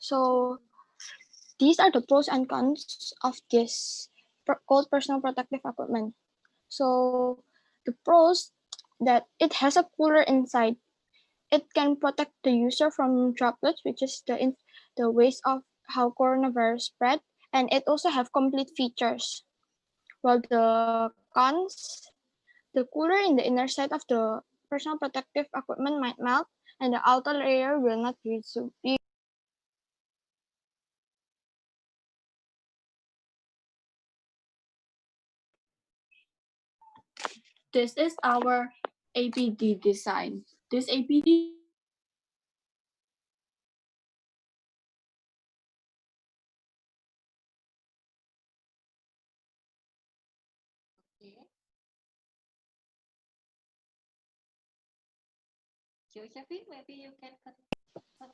So these are the pros and cons of this cold personal protective equipment. So the pros that it has a cooler inside. It can protect the user from droplets, which is the ways of how coronavirus spread, and it also have complete features. While the cons, the cooler in the inner side of the personal protective equipment might melt, and the outer layer will not be. This is our APD design. This APD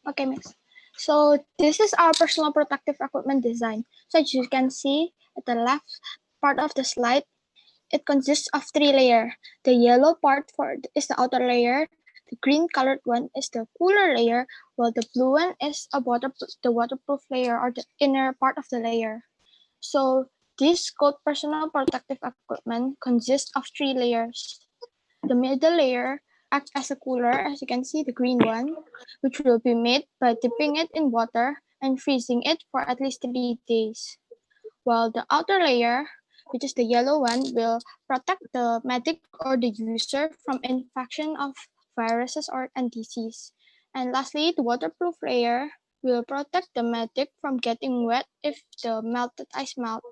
Okay, miss. So this is our personal protective equipment design. So as you can see at the left part of the slide, it consists of 3 layers. The yellow part is the outer layer, the green colored one is the cooler layer, while the blue one is the waterproof layer or the inner part of the layer. So this cold personal protective equipment consists of 3 layers. The middle layer acts as a cooler, as you can see, the green one, which will be made by dipping it in water and freezing it for at least 3 days. While the outer layer, which is the yellow one, will protect the medic or the user from infection of viruses and disease. And lastly, the waterproof layer will protect the medic from getting wet if the melted ice melt.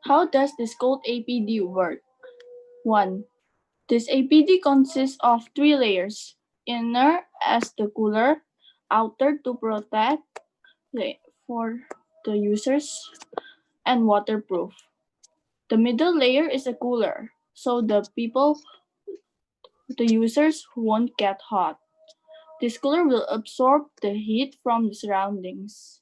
How does this cold APD work? 1. This APD consists of 3 layers. Inner as the cooler, outer to protect for the users, and waterproof. The middle layer is a cooler, so the users won't get hot. This cooler will absorb the heat from the surroundings.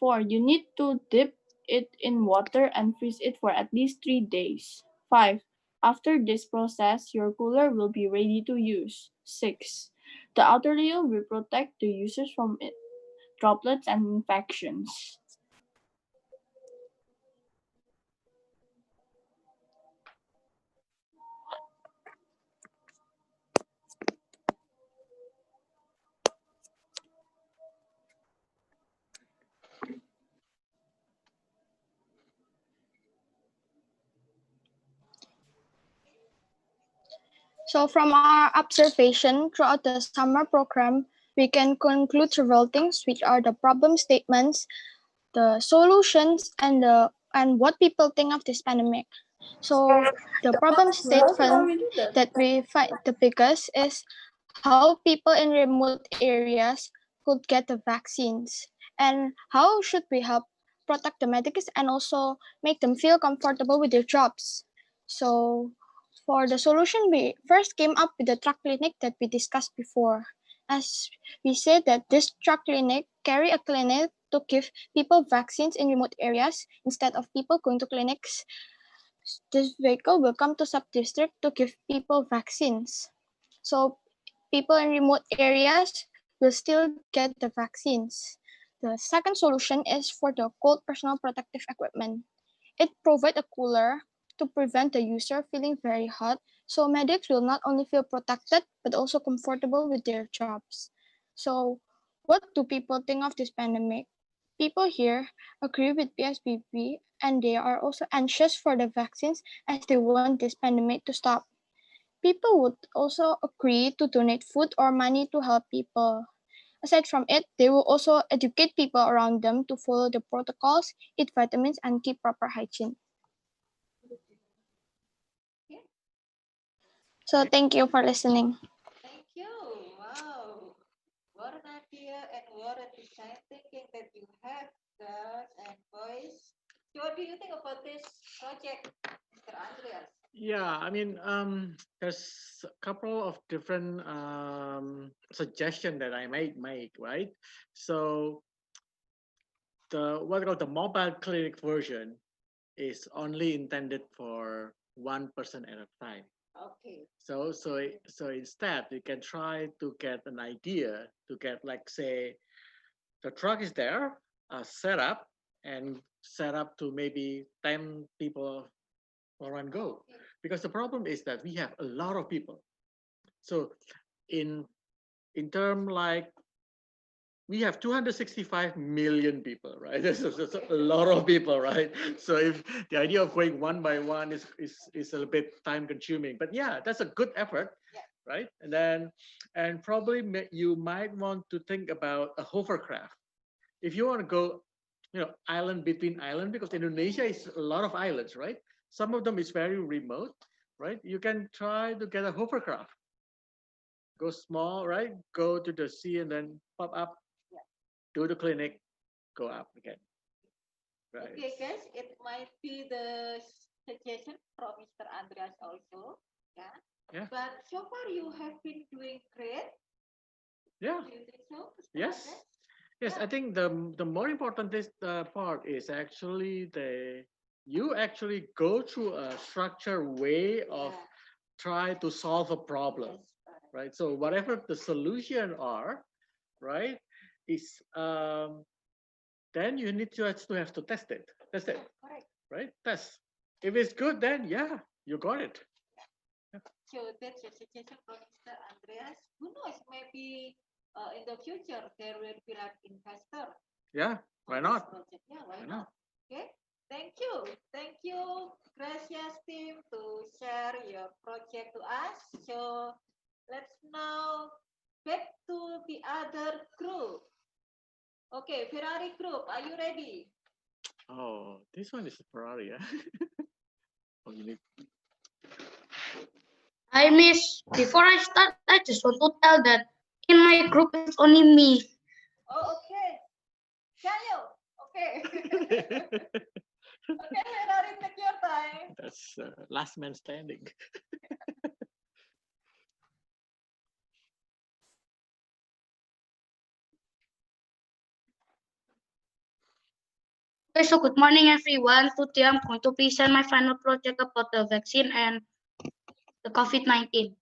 4. You need to dip it in water and freeze it for at least 3 days. 5. After this process, your cooler will be ready to use. 6. The outer layer will protect the users from droplets and infections. So from our observation throughout the summer program, we can conclude several things, which are the problem statements, the solutions, and what people think of this pandemic. So the problem statement that we find the biggest is how people in remote areas could get the vaccines, and how should we help protect the medics and also make them feel comfortable with their jobs. So for the solution, we first came up with the truck clinic that we discussed before. As we said that this truck clinic carry a clinic to give people vaccines in remote areas instead of people going to clinics. This vehicle will come to sub-district to give people vaccines. So people in remote areas will still get the vaccines. The second solution is for the cold personal protective equipment. It provides a cooler to prevent the user feeling very hot, so medics will not only feel protected but also comfortable with their jobs. So, what do people think of this pandemic? People here agree with PSBB and they are also anxious for the vaccines as they want this pandemic to stop. People would also agree to donate food or money to help people. Aside from it, they will also educate people around them to follow the protocols, eat vitamins, and keep proper hygiene. So thank you for listening. Thank you. Wow. What an idea and what a design thinking that you have, girls and boys. So what do you think about this project, Mr. Andreas? Yeah, I mean, there's a couple of different suggestion that I might make, right? So the what called the mobile clinic version is only intended for one person at a time. Okay. So instead, you can try to get an idea to get, like, say, the truck is there, set up, and set up to maybe 10 people for one go. Okay. Because the problem is that we have a lot of people. So in term, like, we have 265 million people, right? That's a lot of people, right? So if the idea of going one by one is a bit time consuming, but yeah, that's a good effort, Yeah. right? And probably you might want to think about a hovercraft. If you want to go, island between island, because Indonesia is a lot of islands, right? Some of them is very remote, right? You can try to get a hovercraft. Go small, right? Go to the sea and then pop up, Yeah. do the clinic, go up again. Right. Okay, guys, it might be the suggestion from Mr. Andreas also. Yeah. Yeah. But so far you have been doing great. Yeah. Do you think so, Mr. Yes. Andreas? Yes. Yeah. I think the more important part is actually you actually go through a structured way of Yeah. try to solve a problem, Yes. right? So whatever the solution are, right, is then you need to have to test it. Test it, Correct. right? Test. If it's good, then yeah, you got it. So that's a suggestion from Mr. Andreas. Who knows? Maybe in the future there will be like investor. Yeah. Why on not? this project. Yeah, why Why not? not? Okay. Thank you, Gracias team, to share your project to us. So let's now back to the other group. Okay, Ferrari group, are you ready? Oh, this one is a Ferrari, yeah. Oh, you need. Hi, Miss. Before I start, I just want to tell that in my group it's only me. Oh, okay. Jayo. Okay. Okay, Ferrari, take your time. That's last man standing. Okay, so good morning, everyone. Today I'm going to present my final project about the vaccine and the COVID-19.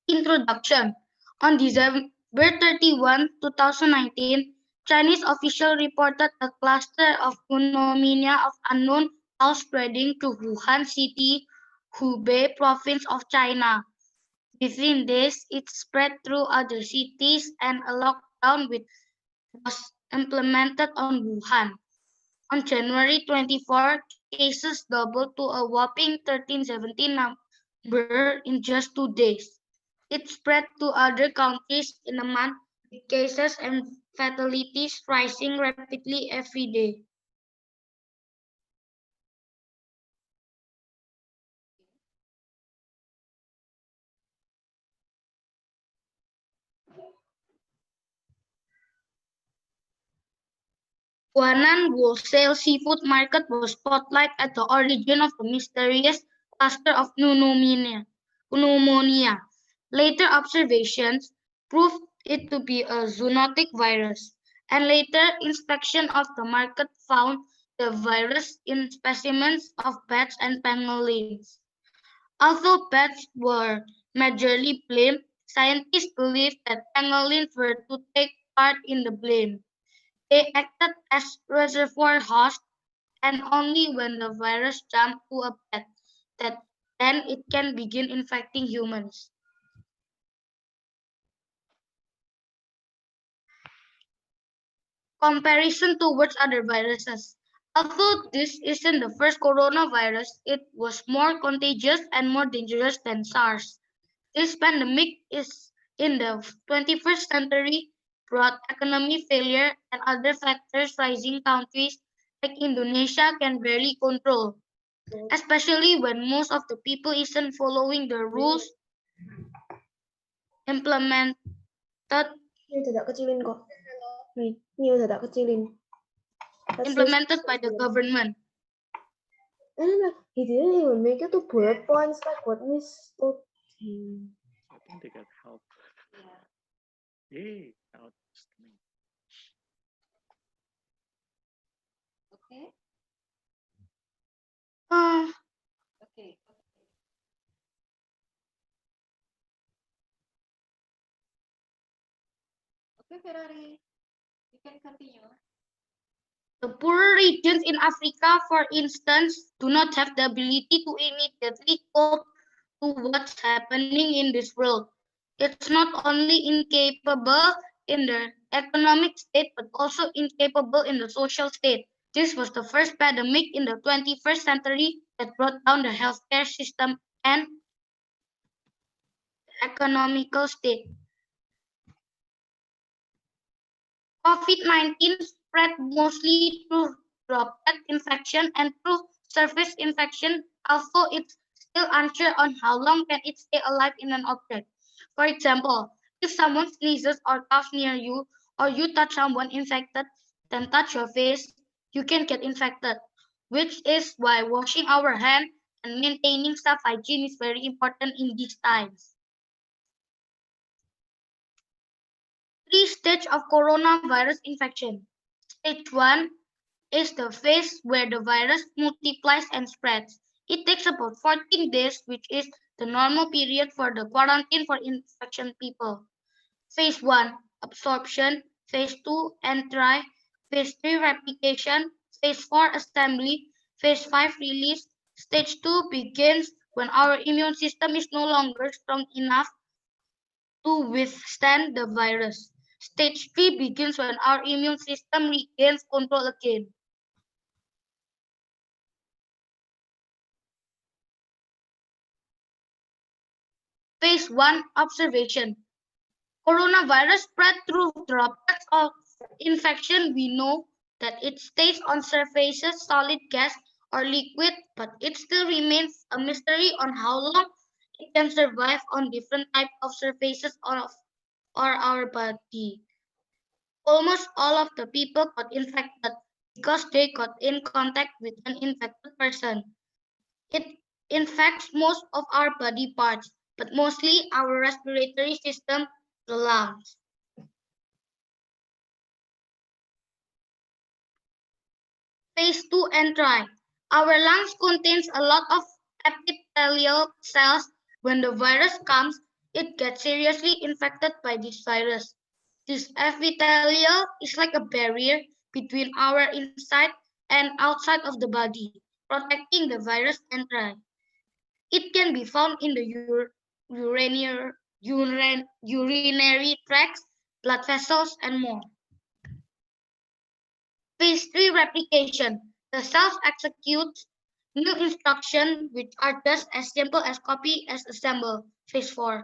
Introduction. On December 31, 2019, Chinese officials reported a cluster of pneumonia of unknown cause spreading to Wuhan City, Hubei province of China. Within this, it spread through other cities and a lockdown was implemented on Wuhan. On January 24, cases doubled to a whopping 1317 number in just 2 days. It spread to other countries in a month, with cases and fatalities rising rapidly every day. Guanan Wholesale Seafood Market was spotlight at the origin of the mysterious cluster of pneumonia. Later observations proved it to be a zoonotic virus, and later inspection of the market found the virus in specimens of bats and pangolins. Although bats were majorly blamed, scientists believe that pangolins were to take part in the blame. They acted as reservoir hosts, and only when the virus jumps to a bat that then it can begin infecting humans. Comparison towards other viruses. Although this isn't the first coronavirus, it was more contagious and more dangerous than SARS. This pandemic is in the 21st century brought economic failure and other factors rising countries like Indonesia can barely control, especially when most of the people isn't following the rules implemented implemented by the government. He didn't even make it to bullet points like what Miss told him. I think they got help. Yeah. Yay! Now it's coming. Okay. Uh, Okay. Okay, Ferrari. You can continue. the poorer regions in Africa, for instance, do not have the ability to immediately cope to what's happening in this world. It's not only incapable in the economic state, but also incapable in the social state. This was the first pandemic in the 21st century that brought down the healthcare system and economical state. COVID-19 spread mostly through droplet infection and through surface infection, although it's still unsure on how long can it stay alive in an object. For example, if someone sneezes or coughs near you, or you touch someone infected, then touch your face, you can get infected, which is why washing our hands and maintaining self hygiene is very important in these times. Three stages of coronavirus infection. Stage 1 is the phase where the virus multiplies and spreads. It takes about 14 days, which is the normal period for the quarantine for infection people. Phase 1 absorption, phase 2 entry, phase 3 replication, phase 4 assembly, phase 5 release. Stage 2 begins when our immune system is no longer strong enough to withstand the virus. Stage 3 begins when our immune system regains control again. Phase 1 observation. Coronavirus spread through droplets of infection. We know that it stays on surfaces, solid gas or liquid, but it still remains a mystery on how long it can survive on different types of surfaces of or our body. Almost all of the people got infected because they got in contact with an infected person. It infects most of our body parts, but mostly our respiratory system, the lungs. Phase 2 entry. Our lungs contains a lot of epithelial cells. When the virus comes, it gets seriously infected by this virus. This epithelial is like a barrier between our inside and outside of the body, protecting the virus entry. It can be found in the urinary tracts, blood vessels, and more. Phase 3 replication. The cells execute new instructions which are just as simple as copy as assemble. Phase 4.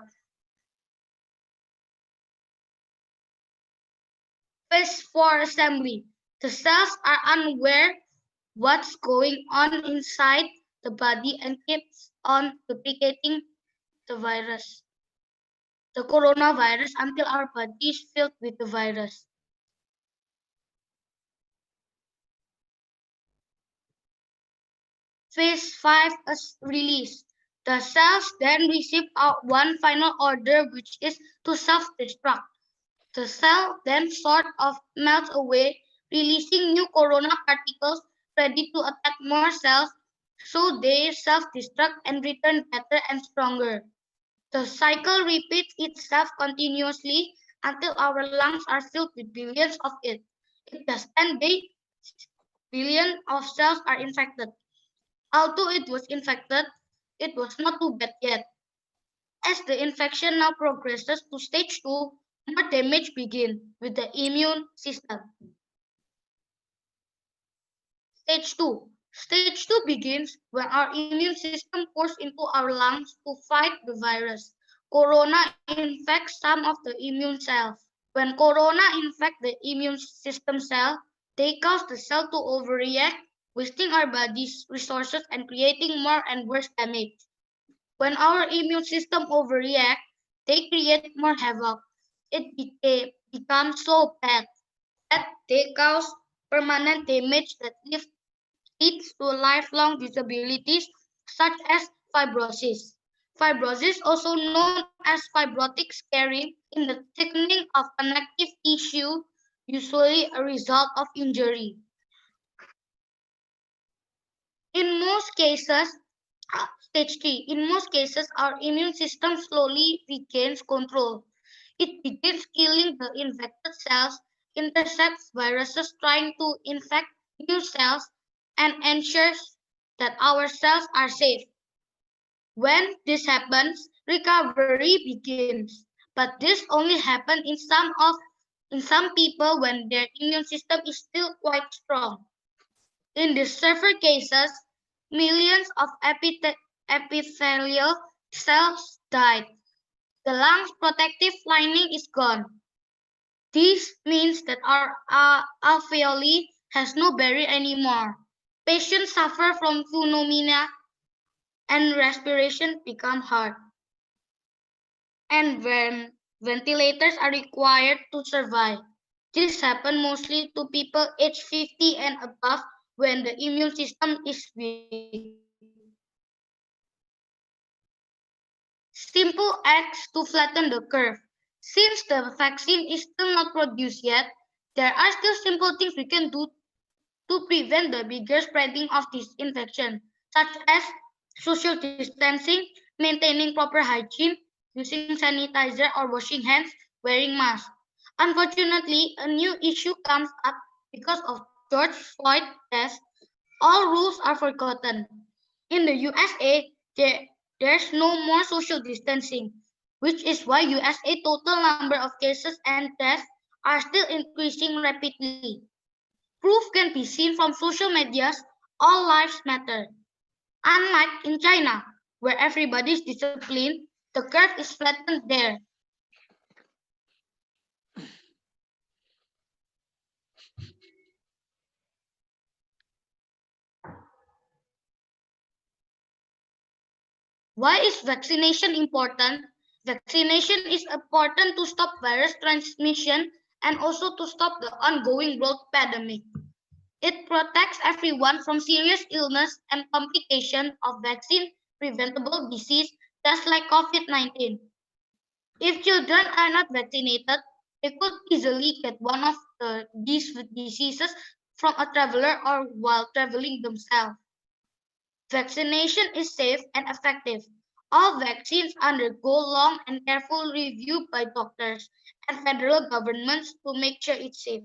Phase 4 assembly. The cells are unaware what's going on inside the body and keeps on duplicating the virus, the coronavirus, until our body is filled with the virus. Phase 5 is release. The cells then receive out one final order, which is to self-destruct. The cell then sort of melts away, releasing new corona particles ready to attack more cells, so they self-destruct and return better and stronger. The cycle repeats itself continuously until our lungs are filled with billions of it. It does 10 days, billion of cells are infected. Although it was infected, it was not too bad yet. As the infection now progresses to stage 2, more damage begins with the immune system. Stage 2. Stage 2 begins when our immune system pours into our lungs to fight the virus. Corona infects some of the immune cells. When corona infects the immune system cell, they cause the cell to overreact, wasting our body's resources and creating more and worse damage. When our immune system overreacts, they create more havoc. Becomes so bad that they cause permanent damage that leads to lifelong disabilities such as fibrosis. Fibrosis, also known as fibrotic scarring, in the thickening of connective tissue, usually a result of injury. In most cases, stage 3, in most cases, our immune system slowly regains control. It begins killing the infected cells, intercepts viruses trying to infect new cells, and ensures that our cells are safe. When this happens, recovery begins. But this only happens in some people when their immune system is still quite strong. In the severe cases, millions of epithelial cells died. The lung's protective lining is gone. This means that our alveoli has no barrier anymore. Patients suffer from pneumonia and respiration become hard. And when ventilators are required to survive. This happens mostly to people aged 50 and above when the immune system is weak. Simple acts to flatten the curve. Since the vaccine is still not produced yet, there are still simple things we can do to prevent the bigger spreading of this infection, such as social distancing, maintaining proper hygiene, using sanitizer or washing hands, wearing masks. Unfortunately, a new issue comes up because of George Floyd death. All rules are forgotten. In the USA, there's no more social distancing, which is why USA total number of cases and deaths are still increasing rapidly. Proof can be seen from social medias, all lives matter. Unlike in China, where everybody is disciplined, the curve is flattened there. Why is vaccination important? Vaccination is important to stop virus transmission and also to stop the ongoing world pandemic. It protects everyone from serious illness and complication of vaccine-preventable disease, just like COVID-19. If children are not vaccinated, they could easily get one of these diseases from a traveler or while traveling themselves. Vaccination is safe and effective. All vaccines undergo long and careful review by doctors and federal governments to make sure it's safe.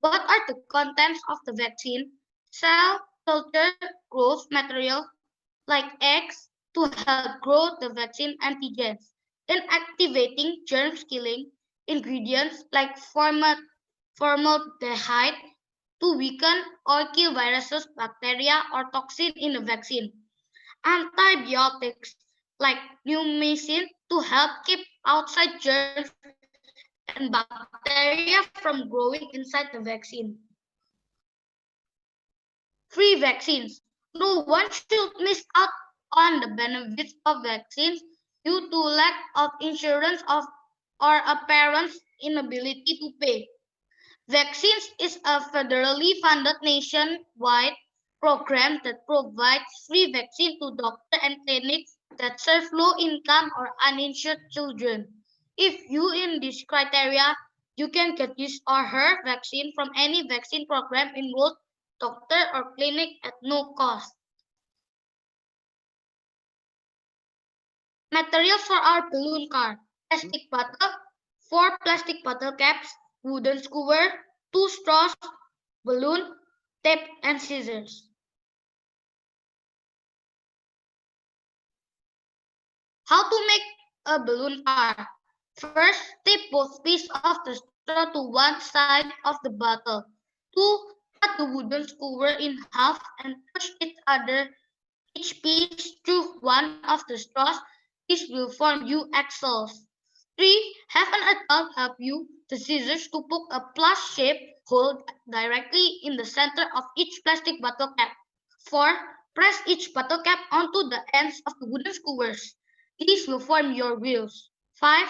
What are the contents of the vaccine? Cell culture growth material like eggs to help grow the vaccine antigens. Inactivating germs killing ingredients like formaldehyde to weaken or kill viruses, bacteria, or toxin in the vaccine. Antibiotics like neomycin to help keep outside germs and bacteria from growing inside the vaccine. Free vaccines. No one should miss out on the benefits of vaccines due to lack of insurance or a parent's inability to pay. Vaccines is a federally funded nationwide program that provides free vaccine to doctors and clinics that serve low-income or uninsured children. If you in this criteria, you can get his or her vaccine from any vaccine program enrolled doctor or clinic at no cost. Materials for our balloon car. Plastic bottle, 4 plastic bottle caps, wooden skewer, 2 straws, balloon, tape, and scissors. How to make a balloon car? First, tape both pieces of the straw to one side of the bottle. 2. Cut the wooden skewer in half and push each piece through one of the straws. This will form U axles. 3. Have an adult help you the scissors to poke a plus-shaped hole directly in the center of each plastic bottle cap. 4. Press each bottle cap onto the ends of the wooden skewers. These will form your wheels. 5.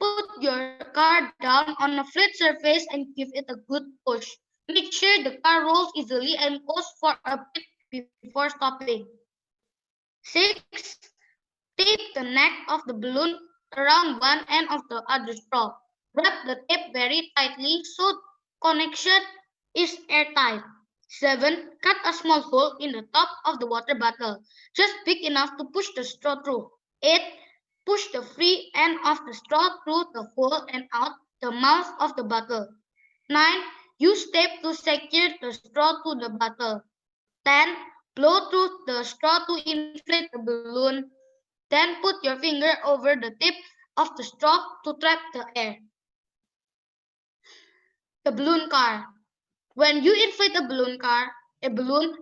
Put your car down on a flat surface and give it a good push. Make sure the car rolls easily and pause for a bit before stopping. 6. Tape the neck of the balloon around one end of the other straw. Wrap the tape very tightly so connection is airtight. 7. Cut a small hole in the top of the water bottle, just big enough to push the straw through. 8. Push the free end of the straw through the hole and out the mouth of the bottle. 9. Use tape to secure the straw to the bottle. 10. Blow through the straw to inflate the balloon. Then put your finger over the tip of the straw to trap the air. The balloon car. When you inflate a balloon,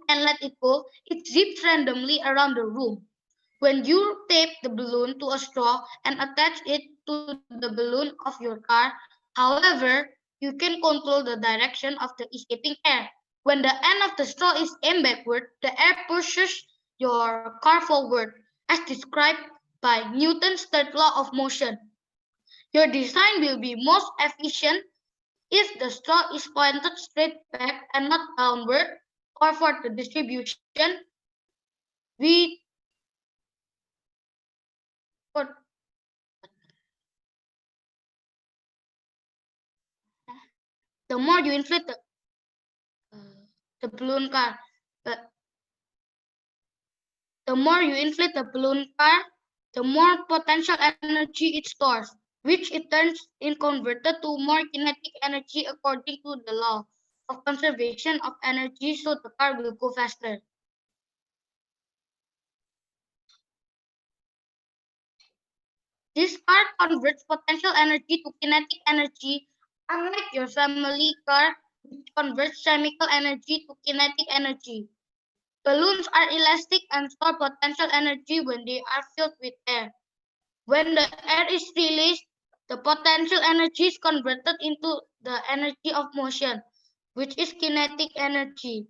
and let it go, it zips randomly around the room. When you tape the balloon to a straw and attach it to the balloon of your car, however, you can control the direction of the escaping air. When the end of the straw is aimed backward, the air pushes your car forward, as described by Newton's third law of motion. Your design will be most efficient if the straw is pointed straight back and not downward, or for the distribution, we for the more you inflate the balloon car, the more you inflate the balloon car, the more potential energy it stores, which it turns in converted to more kinetic energy according to the law of conservation of energy, so the car will go faster. This car converts potential energy to kinetic energy, unlike your family car, which converts chemical energy to kinetic energy. Balloons are elastic and store potential energy when they are filled with air. When the air is released, the potential energy is converted into the energy of motion, which is kinetic energy.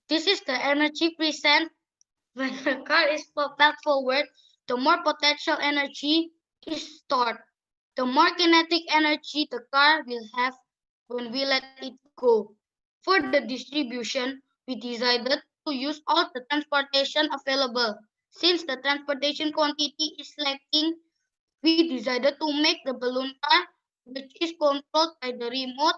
This is the energy present when the car is propelled forward. The more potential energy is stored, the more kinetic energy the car will have when we let it go. For the distribution, we decided to use all the transportation available. Since the transportation quantity is lacking, we decided to make the balloon car, which is controlled by the remote,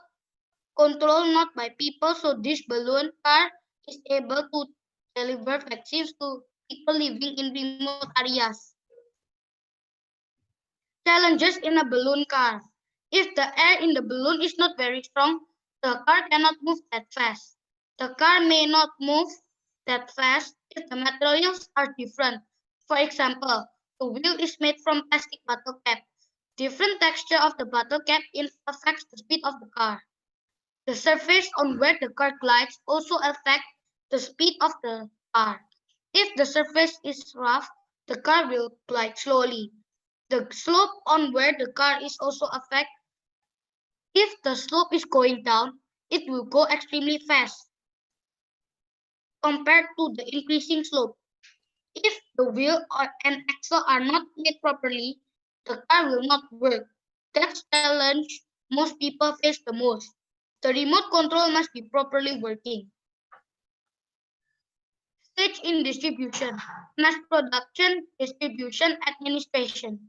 controlled not by people, so this balloon car is able to deliver vaccines to people living in remote areas. Challenges in a balloon car. If the air in the balloon is not very strong, the car cannot move that fast. The car may not move that fast if the materials are different. For example, the wheel is made from plastic bottle cap. Different texture of the bottle cap affects the speed of the car. The surface on where the car glides also affects the speed of the car. If the surface is rough, the car will glide slowly. The slope on where the car is also affected. If the slope is going down, it will go extremely fast compared to the increasing slope. If the wheel and axle are not made properly, the car will not work. That's the challenge most people face the most. The remote control must be properly working. Stage in distribution, mass production, distribution, administration.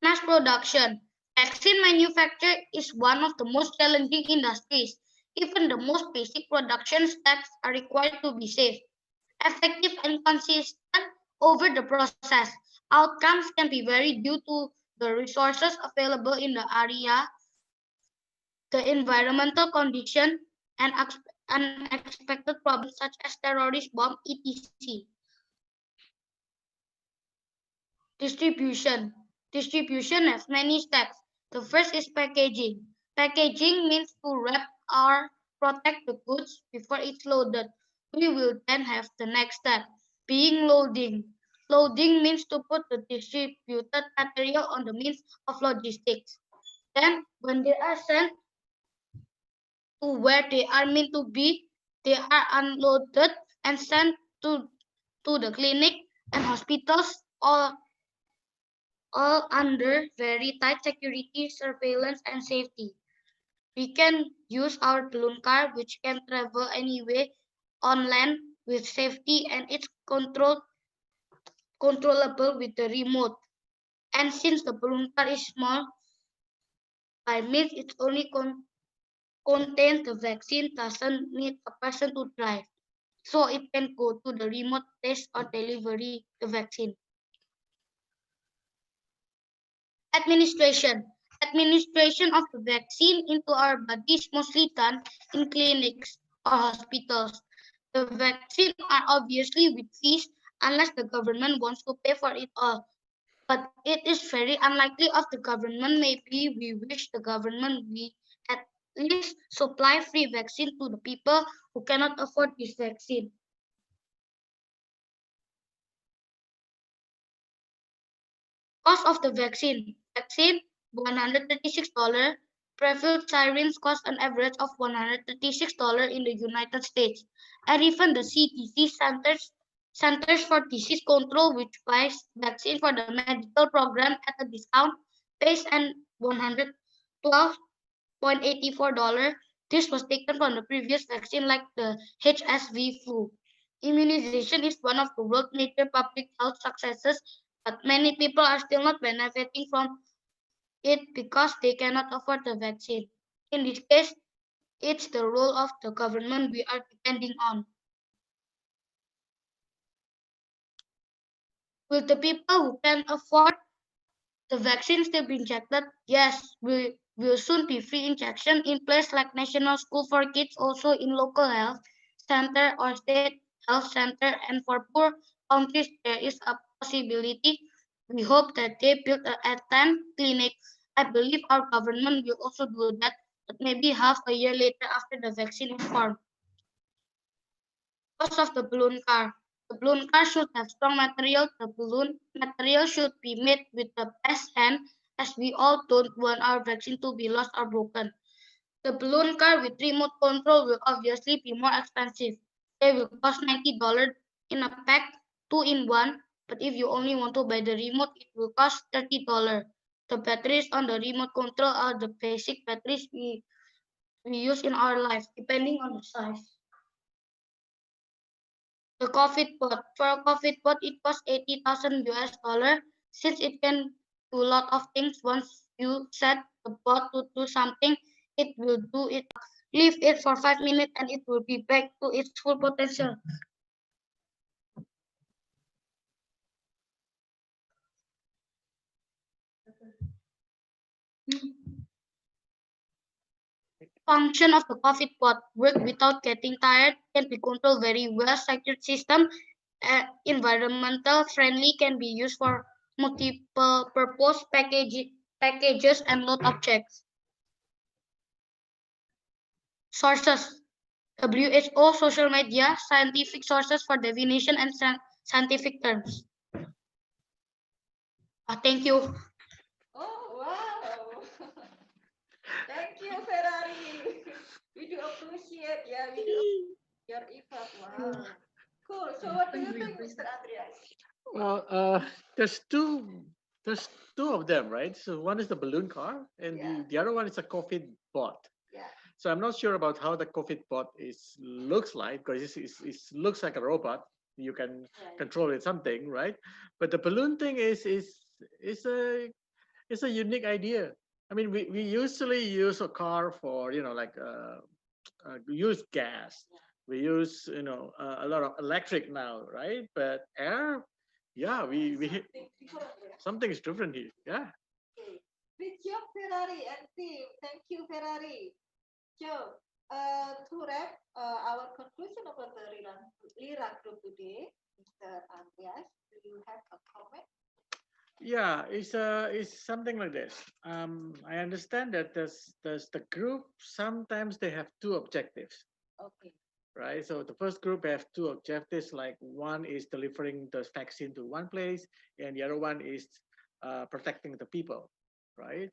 Mass production. Vaccine manufacture is one of the most challenging industries. Even the most basic production steps are required to be safe, effective, and consistent over the process. Outcomes can be varied due to the resources available in the area, the environmental condition, and unexpected problems such as terrorist bomb, etc. Distribution. Distribution has many steps. The first is packaging. Packaging means to wrap or protect the goods before it's loaded. We will then have the next step, being loading. Loading means to put the distributed material on the means of logistics. Then, when they are sent to where they are meant to be, they are unloaded and sent to the clinic and hospitals, all under very tight security, surveillance, and safety. We can use our balloon car, which can travel anywhere on land with safety, and it's controllable with the remote. And since the balloon car is small, by means it only contains the vaccine, doesn't need a person to drive. So it can go to the remote place or delivery the vaccine. Administration. Administration of the vaccine into our body is mostly done in clinics or hospitals. The vaccine are obviously with fees unless the government wants to pay for it all. But it is very unlikely of the government. Maybe we wish the government we at least supply free vaccine to the people who cannot afford this vaccine. Cost of the vaccine. Vaccine $136. Previous sirens cost an average of $136 in the United States. And even the CDC Centers for Disease Control, which buys vaccine for the medical program at a discount, pays an $112.84. This was taken from the previous vaccine like the HSV flu. Immunization is one of the world's major public health successes, but many people are still not benefiting from it because they cannot afford the vaccine. In this case, it's the role of the government we are depending on. Will the people who can afford the vaccine still be injected? Yes, we will soon be free injection in place like National School for Kids, also in local health center or state health center, and for poor countries there is a possibility. We hope that they build a 10 clinic. I believe our government will also do that, but maybe half a year later after the vaccine is formed. Cost of the balloon car. The balloon car should have strong material. The balloon material should be made with the best hand, as we all don't want our vaccine to be lost or broken. The balloon car with remote control will obviously be more expensive. They will cost $90 in a pack, 2 in 1, but if you only want to buy the remote, it will cost $30. The batteries on the remote control are the basic batteries we use in our life, depending on the size. The COVID bot. For a COVID bot, it costs 80,000 US dollar. Since it can do a lot of things, once you set the bot to do something, it will do it. Leave it for 5 minutes and it will be back to its full potential. Function of the COVID bot work without getting tired, can be controlled very well. Secure system, environmental friendly, can be used for multiple purpose packages and load objects. Sources: WHO, social media, scientific sources for definition and scientific terms. Thank you. Oh, wow. Thank you, Ferrari. We do appreciate, yeah, we do your effort. Wow. Cool. So what do you think, Mr. Andreas? Well, there's two of them, right? So one is the balloon car, and Yeah. the other one is a COVID bot. Yeah. So I'm not sure about how the COVID bot looks like, because it looks like a robot. You can Right. control it something, right? But the balloon thing is a unique idea. I mean, we usually use a car for like use gas. We use a lot of electric now, right? But air, yeah, we Something different, yeah. something is different here. Yeah. Okay. Good job, Ferrari and team. Thank you, Ferrari. So, to wrap our conclusion about the Lira group today, Mr. Andreas, do you have a comment? Yeah, it's something like this. I understand that there's the group. Sometimes they have two objectives, Okay. right? So the first group have two objectives. Like one is delivering the vaccine to one place, and the other one is protecting the people, right?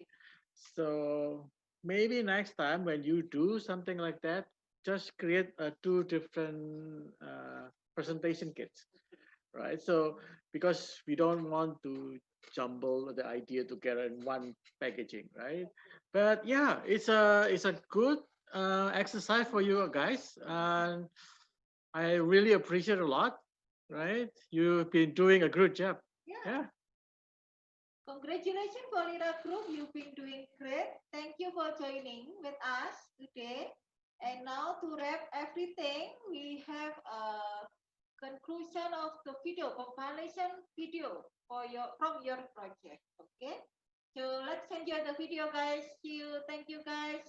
So maybe next time when you do something like that, just create two different presentation kits, right? So because we don't want to jumble the idea together in one packaging, right? But yeah, it's a good exercise for you guys, and I really appreciate a lot, right? You've been doing a good job. Yeah. Yeah. Congratulations for Lira Group, you've been doing great. Thank you for joining with us today. And now to wrap everything, we have a conclusion of the video, compilation video for from your project. Okay, so let's enjoy the video, guys. See you. Thank you, guys.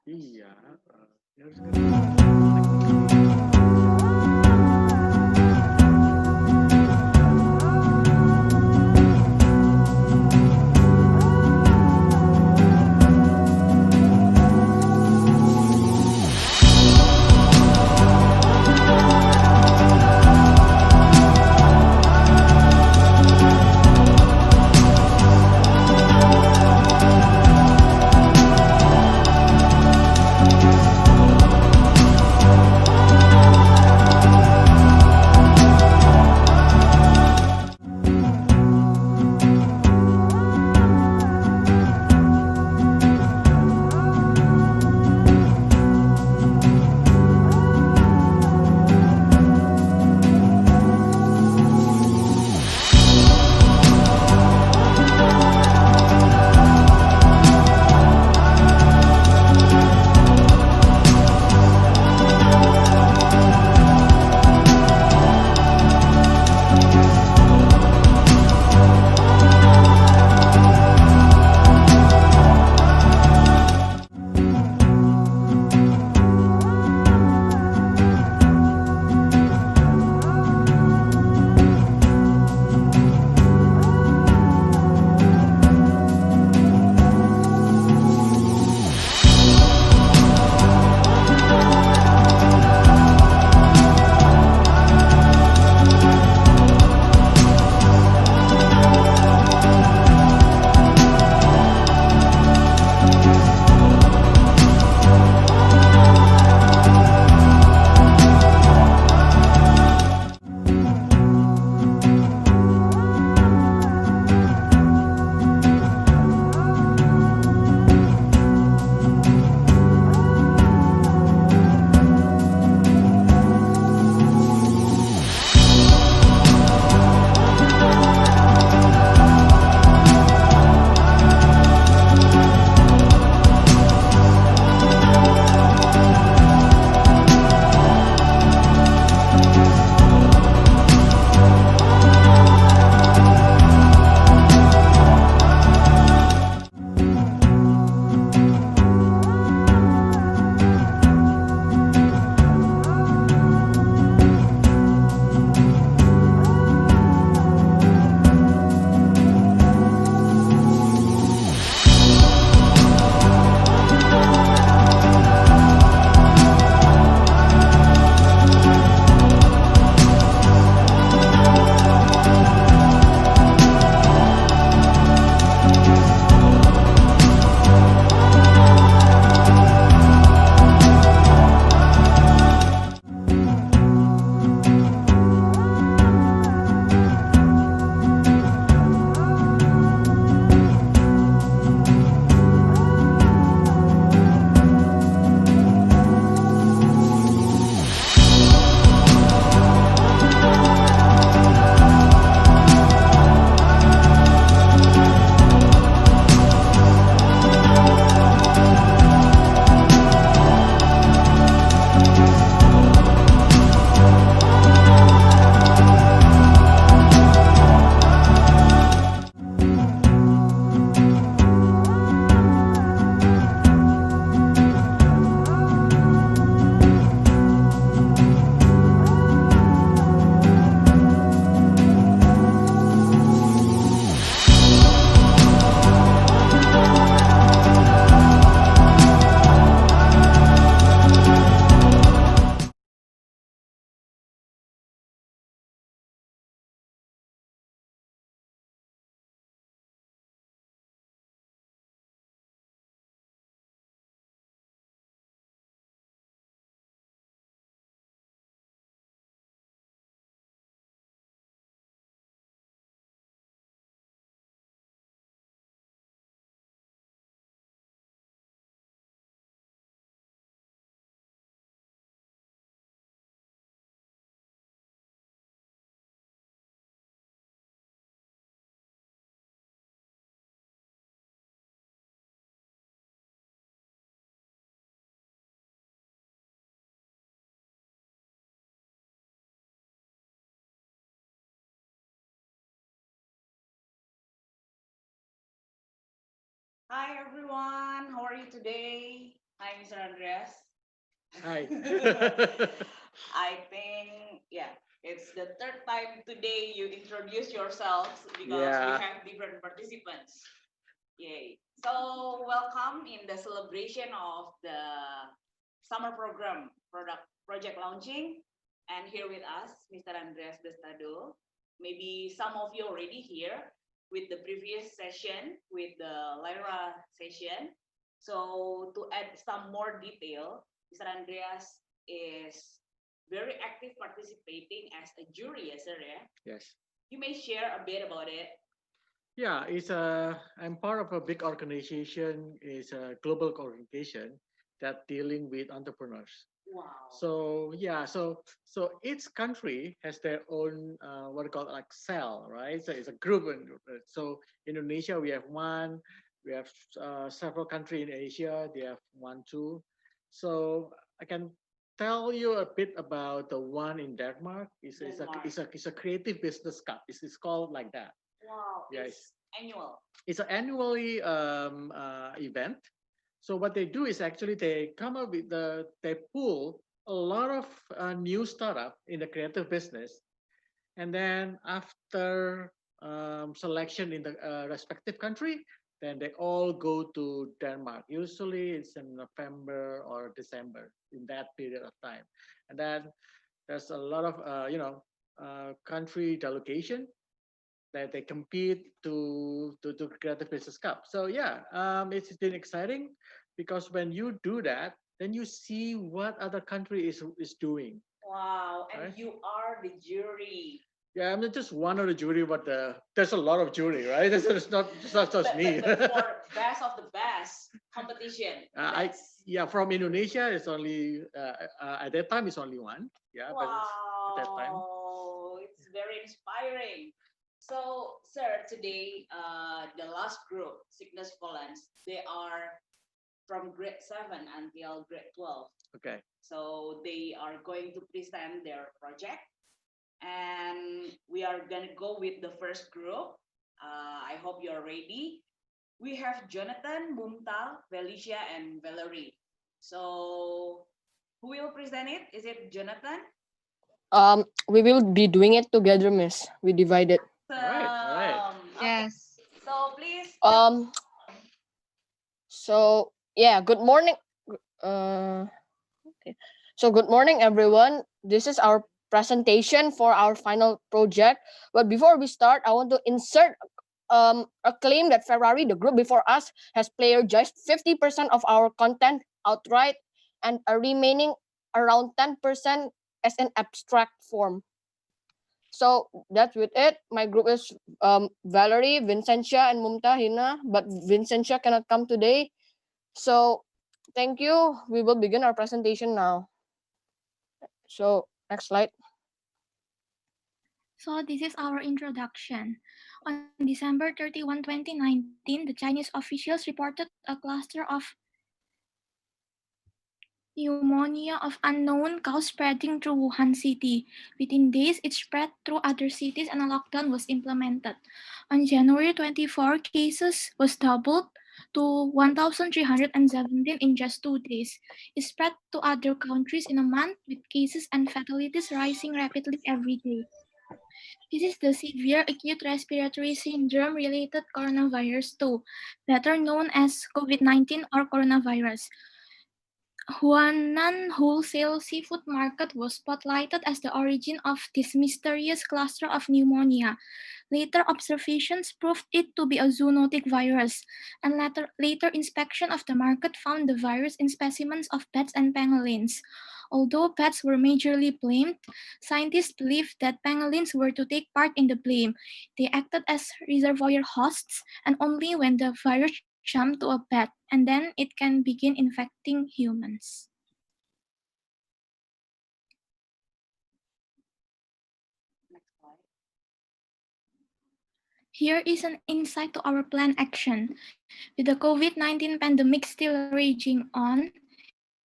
Iya, harus Hi everyone, how are you today? Hi, Mr. Andreas. Hi. I think, yeah, it's the third time today you introduce yourselves because we Yeah. have different participants. Yay. So, welcome in the celebration of the summer program product project launching. And here with us, Mr. Andreas Destado. Maybe some of you already here with the previous session, with the Lyra session. So to add some more detail, Mr. Andreas is very active participating as a jury, yes, sir, yeah? Yes. You may share a bit about it. Yeah, I'm part of a big organization. It's a global organization that dealing with entrepreneurs. Wow. So yeah, so each country has their own what we call like cell, right? So it's a group. So Indonesia, we have one. We have several countries in Asia. They have one too. So I can tell you a bit about the one in Denmark. It's a creative business cup. It's called like that. Wow. Yes. It's annual. It's an annually event. So what they do is actually they come up with they pull a lot of new startup in the creative business, and then after selection in the respective country, then they all go to Denmark. Usually it's in November or December in that period of time, and then there's a lot of country delegation that they compete to Creative Business Cup. So yeah, it's been exciting because when you do that, then you see what other country is doing. Wow. And Right. you are the jury. Yeah, I'm not just one of the jury, but there's a lot of jury, right? It's not just me. But for best of the best competition. Yeah, from Indonesia, it's only at that time it's only one. Yeah, but at that time. Wow, it's very inspiring. So, sir, today, the last group, Cygnus Volans, they are from grade 7 until grade 12. Okay. So they are going to present their project, and we are gonna go with the first group. I hope you're ready. We have Jonathan, Mumtal, Felicia, and Valerie. So who will present it? Is it Jonathan? We will be doing it together, miss. We divided. All right. Okay. Yes. So please. So yeah, good morning. Okay. So good morning, everyone. This is our presentation for our final project. But before we start, I want to insert a claim that Ferrari, the group before us, has plagiarized 50% of our content outright and a remaining around 10% as an abstract form. So that's with it. My group is Valerie, Vincentia, and Mumtahina, but Vincentia cannot come today. So thank you. We will begin our presentation now. So next slide. So this is our introduction. On December 31, 2019, the Chinese officials reported a cluster of pneumonia of unknown cause spreading through Wuhan city. Within days, it spread through other cities and a lockdown was implemented. On January 24, cases was doubled to 1,317 in just 2 days. It spread to other countries in a month with cases and fatalities rising rapidly every day. This is the severe acute respiratory syndrome related coronavirus 2, better known as COVID-19 or coronavirus. Huanan wholesale seafood market was spotlighted as the origin of this mysterious cluster of pneumonia. Later observations proved it to be a zoonotic virus, and later inspection of the market found the virus in specimens of bats and pangolins. Although bats were majorly blamed, scientists believed that pangolins were to take part in the blame. They acted as reservoir hosts, and only when the virus jumped to a bat, and then it can begin infecting humans. Here is an insight to our planned action. With the COVID-19 pandemic still raging on,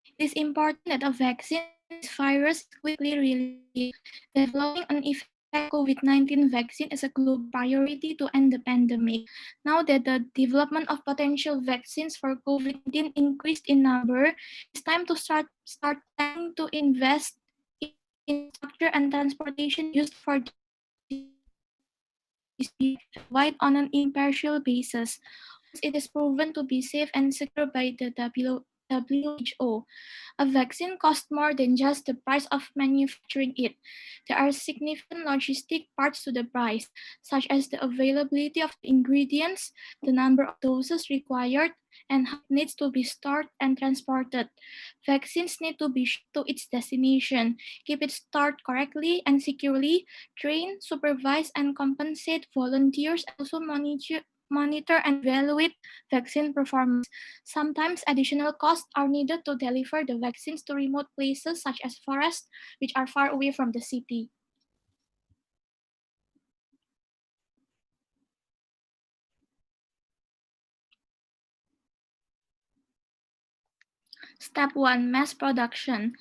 it is important that a vaccine this virus quickly released. Developing an effective COVID-19 vaccine as a global priority to end the pandemic. Now that the development of potential vaccines for COVID-19 increased in number, it's time to start planning to invest in infrastructure and transportation used for provide on an impartial basis. It is proven to be safe and secure by the WHO. A vaccine costs more than just the price of manufacturing it. There are significant logistic parts to the price, such as the availability of the ingredients, the number of doses required, and how it needs to be stored and transported. Vaccines need to be shipped to its destination, keep it stored correctly and securely, train, supervise, and compensate volunteers, and also monitor and evaluate vaccine performance. Sometimes additional costs are needed to deliver the vaccines to remote places such as forests, which are far away from the city. Step 1. Mass production.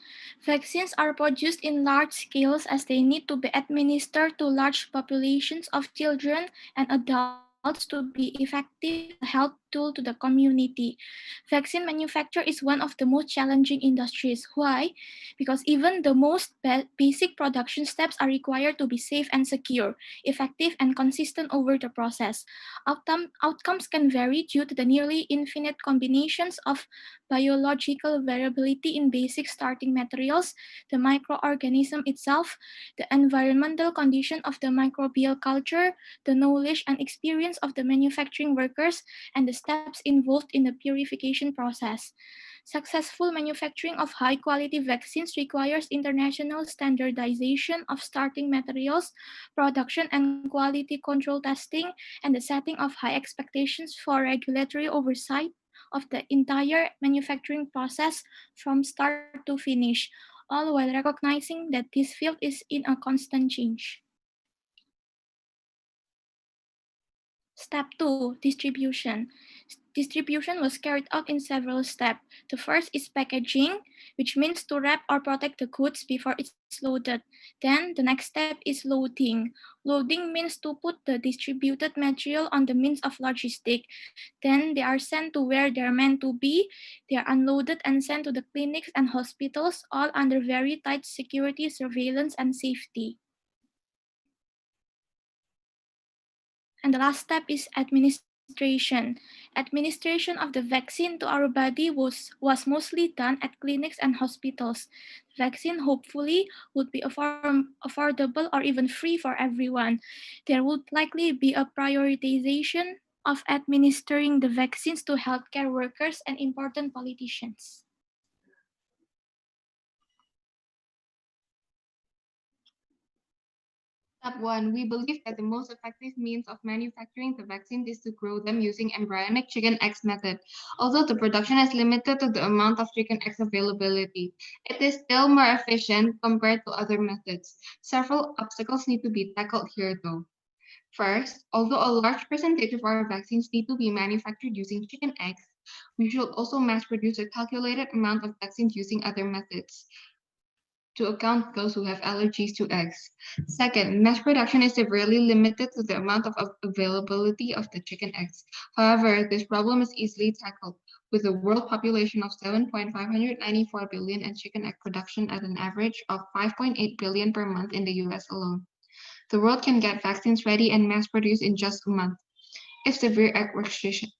Vaccines are produced in large scales as they need to be administered to large populations of children and adults to be effective health tool to the community. Vaccine manufacture is one of the most challenging industries. Why? Because even the most basic production steps are required to be safe and secure, effective and consistent over the process. Outcomes can vary due to the nearly infinite combinations of biological variability in basic starting materials, the microorganism itself, the environmental condition of the microbial culture, the knowledge and experience of the manufacturing workers, and the steps involved in the purification process. Successful manufacturing of high-quality vaccines requires international standardization of starting materials, production and quality control testing, and the setting of high expectations for regulatory oversight of the entire manufacturing process from start to finish, all while recognizing that this field is in a constant change. Step 2. Distribution. Distribution was carried out in several steps. The first is packaging, which means to wrap or protect the goods before it's loaded. Then the next step is loading. Loading means to put the distributed material on the means of logistic. Then they are sent to where they're meant to be. They are unloaded and sent to the clinics and hospitals, all under very tight security, surveillance, and safety. And the last step is administration. Administration of the vaccine to our body was mostly done at clinics and hospitals. The vaccine hopefully would be affordable or even free for everyone. There would likely be a prioritization of administering the vaccines to healthcare workers and important politicians. Step 1. We believe that the most effective means of manufacturing the vaccine is to grow them using embryonic chicken eggs method. Although the production is limited to the amount of chicken eggs availability, it is still more efficient compared to other methods. Several obstacles need to be tackled here though. First, although a large percentage of our vaccines need to be manufactured using chicken eggs, we should also mass produce a calculated amount of vaccines using other methods to account those who have allergies to eggs. Second, mass production is severely limited to the amount of availability of the chicken eggs. However, this problem is easily tackled with a world population of 7.594 billion and chicken egg production at an average of 5.8 billion per month in the US alone. The world can get vaccines ready and mass produced in just a month if severe egg restrictions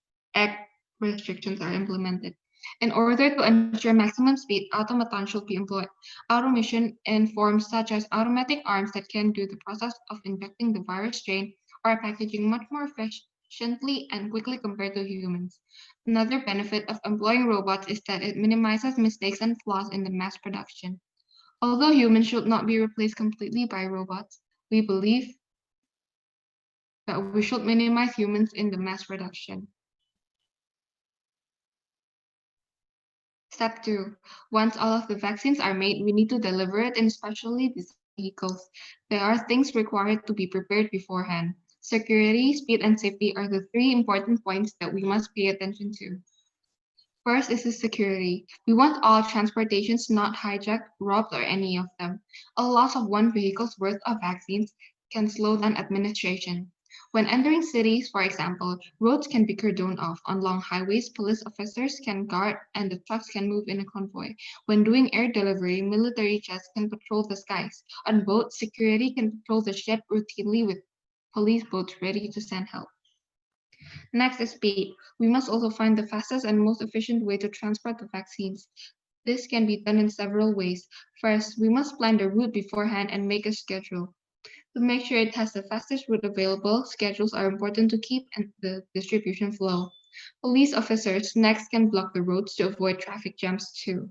are implemented. In order to ensure maximum speed, automaton should be employed. Automation in forms such as automatic arms that can do the process of injecting the virus strain are packaging much more efficiently and quickly compared to humans. Another benefit of employing robots is that it minimizes mistakes and flaws in the mass production. Although humans should not be replaced completely by robots, we believe that we should minimize humans in the mass production. Step 2. Once all of the vaccines are made, we need to deliver it in specially designed vehicles. There are things required to be prepared beforehand. Security, speed, and safety are the three important points that we must pay attention to. First is the security. We want all transportations not hijacked, robbed, or any of them. A loss of one vehicle's worth of vaccines can slow down administration. When entering cities, for example, roads can be cordoned off. On long highways, police officers can guard and the trucks can move in a convoy. When doing air delivery, military jets can patrol the skies. On boats, security can patrol the ship routinely with police boats ready to send help. Next is speed. We must also find the fastest and most efficient way to transport the vaccines. This can be done in several ways. First, we must plan the route beforehand and make a schedule. To make sure it has the fastest route available, schedules are important to keep and the distribution flow. Police officers next can block the roads to avoid traffic jams too.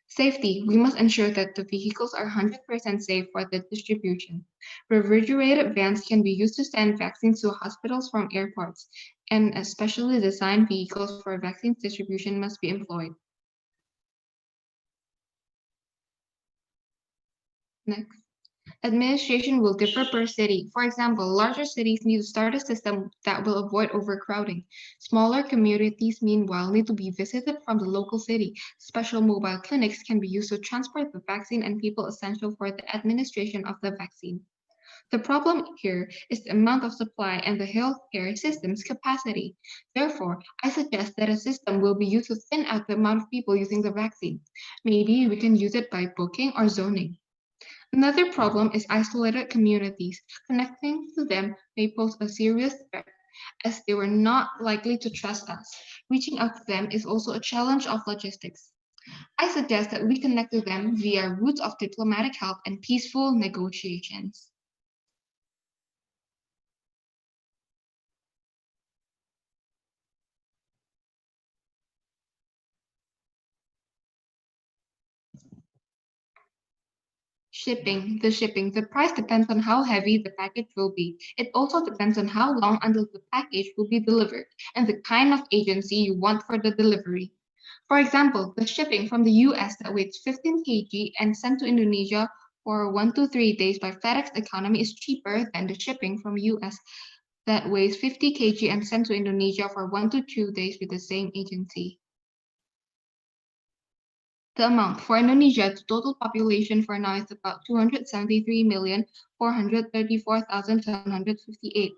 Safety. We must ensure that the vehicles are 100% safe for the distribution. Refrigerated vans can be used to send vaccines to hospitals from airports, and especially designed vehicles for vaccine distribution must be employed. Next. Administration will differ per city. For example, larger cities need to start a system that will avoid overcrowding. Smaller communities, meanwhile, need to be visited from the local city. Special mobile clinics can be used to transport the vaccine and people essential for the administration of the vaccine. The problem here is the amount of supply and the healthcare system's capacity. Therefore, I suggest that a system will be used to thin out the amount of people using the vaccine. Maybe we can use it by booking or zoning. Another problem is isolated communities. Connecting to them may pose a serious threat, as they were not likely to trust us. Reaching out to them is also a challenge of logistics. I suggest that we connect to them via routes of diplomatic help and peaceful negotiations. The price depends on how heavy the package will be. It also depends on how long until the package will be delivered and the kind of agency you want for the delivery. For example, the shipping from the US that weighs 15 kg and sent to Indonesia for 1 to 3 days by FedEx Economy is cheaper than the shipping from US that weighs 50 kg and sent to Indonesia for 1 to 2 days with the same agency. The amount for Indonesia, the total population for now is about 273,434,758,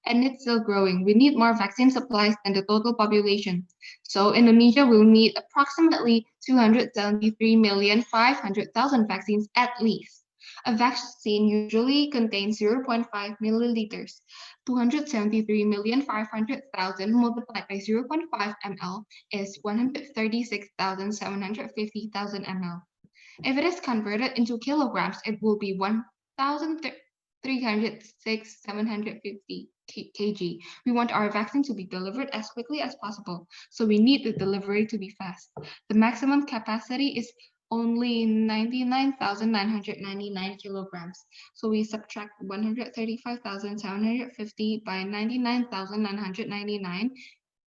and it's still growing. We need more vaccine supplies than the total population. So Indonesia will need approximately 273,500,000 vaccines at least. A vaccine usually contains 0.5 milliliters. 273,500,000 multiplied by 0.5 ml is 136,750,000 ml. If it is converted into kilograms, it will be 1,306,750 kg. We want our vaccine to be delivered as quickly as possible, so we need the delivery to be fast. The maximum capacity is only 99,999 kilograms. So we subtract 135,750 by 99,999,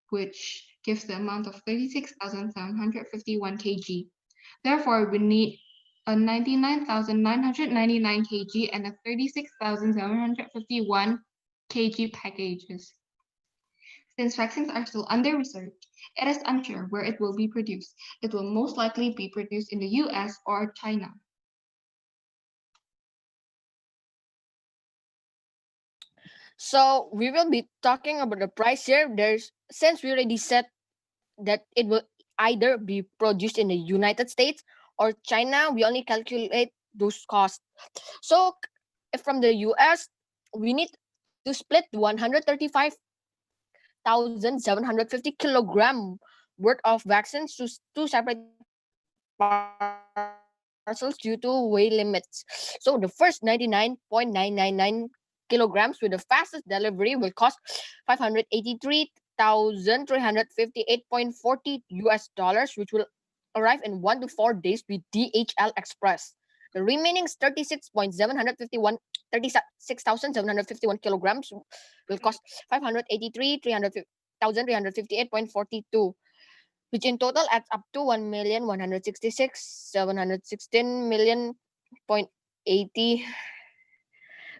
which gives the amount of 36,751 kg. Therefore, we need a 99,999 kg and a 36,751 kg packages. Since vaccines are still under research, it is unsure where it will be produced. It will most likely be produced in the US or China. So we will be talking about the price here. Since we already said that it will either be produced in the United States or China, we only calculate those costs. So if from the US, we need to split 135,750 kilogram worth of vaccines to two separate parcels due to weight limits. So the first 99.999 kilograms with the fastest delivery will cost 583,358.40 US dollars, which will arrive in 1 to 4 days with DHL Express. The remaining 36,751 kilograms will cost 583,358.42, which in total adds up to 1,166,716 million.80.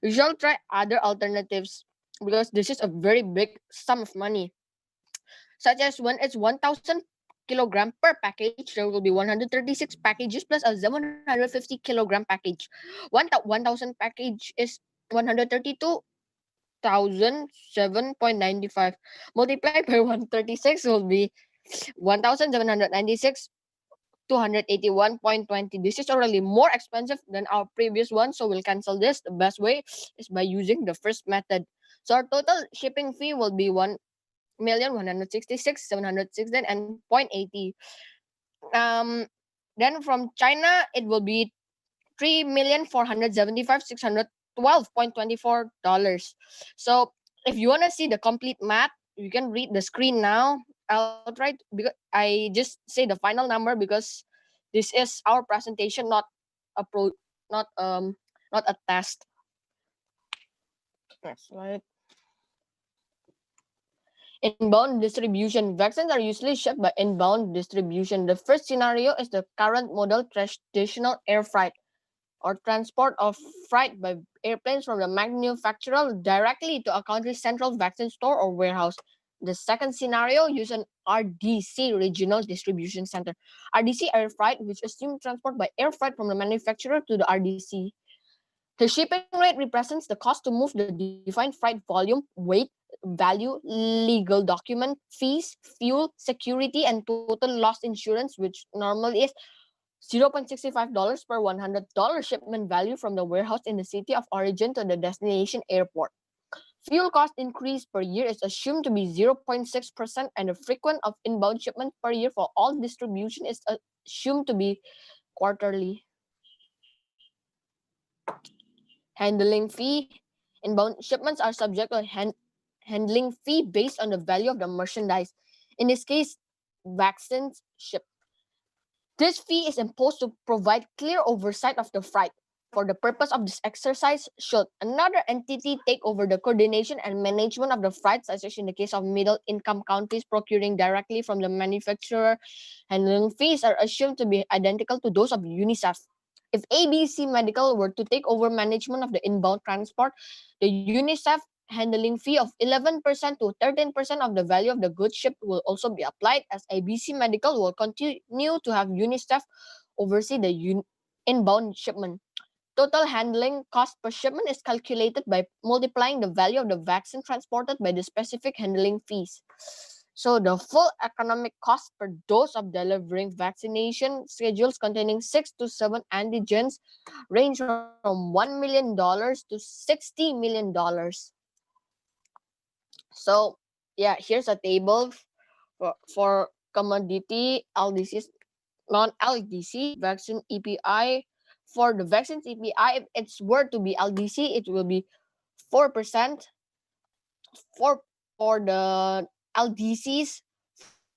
We shall try other alternatives because this is a very big sum of money. Such as when it's 1,000 kilogram per package, there will be 136 packages plus a 750 kilogram package. 1,000 package is 132,007.95 multiplied by 136 will be 1,796 281.20. This is already more expensive than our previous one, so we'll cancel this. The best way is by using the first method. So our total shipping fee will be 1,166,716 and 0.80. Then from China it will be 3,475,612.24 dollars. So if you want to see the complete math, you can read the screen now. I'll try because I just say the final number because this is our presentation, not a not not a test. Next slide. Inbound distribution. Vaccines are usually shipped by inbound distribution. The first scenario is the current model traditional air freight or transport of freight by airplanes from the manufacturer directly to a country's central vaccine store or warehouse. The second scenario uses an RDC, regional distribution center. RDC air freight, which assumes transport by air freight from the manufacturer to the RDC. The shipping rate represents the cost to move the defined freight volume, weight, value, legal document, fees, fuel, security, and total loss insurance, which normally is $0.65 per $100 shipment value from the warehouse in the city of origin to the destination airport. Fuel cost increase per year is assumed to be 0.6%, and the frequency of inbound shipment per year for all distribution is assumed to be quarterly. Handling fee. Inbound shipments are subject to handling fee based on the value of the merchandise. In this case, vaccines shipped. This fee is imposed to provide clear oversight of the freight. For the purpose of this exercise, should another entity take over the coordination and management of the freight, such as in the case of middle-income countries procuring directly from the manufacturer, handling fees are assumed to be identical to those of UNICEF. If ABC Medical were to take over management of the inbound transport, the UNICEF handling fee of 11% to 13% of the value of the goods shipped will also be applied, as ABC Medical will continue to have UNICEF oversee the inbound shipment. Total handling cost per shipment is calculated by multiplying the value of the vaccine transported by the specific handling fees. So the full economic cost per dose of delivering vaccination schedules containing 6 to 7 antigens range from $1 million to $60 million. So yeah, here's a table for commodity LDC, non-LDC vaccine EPI. For the vaccine EPI, if it's were to be LDC, it will be 4%. For the LDCs,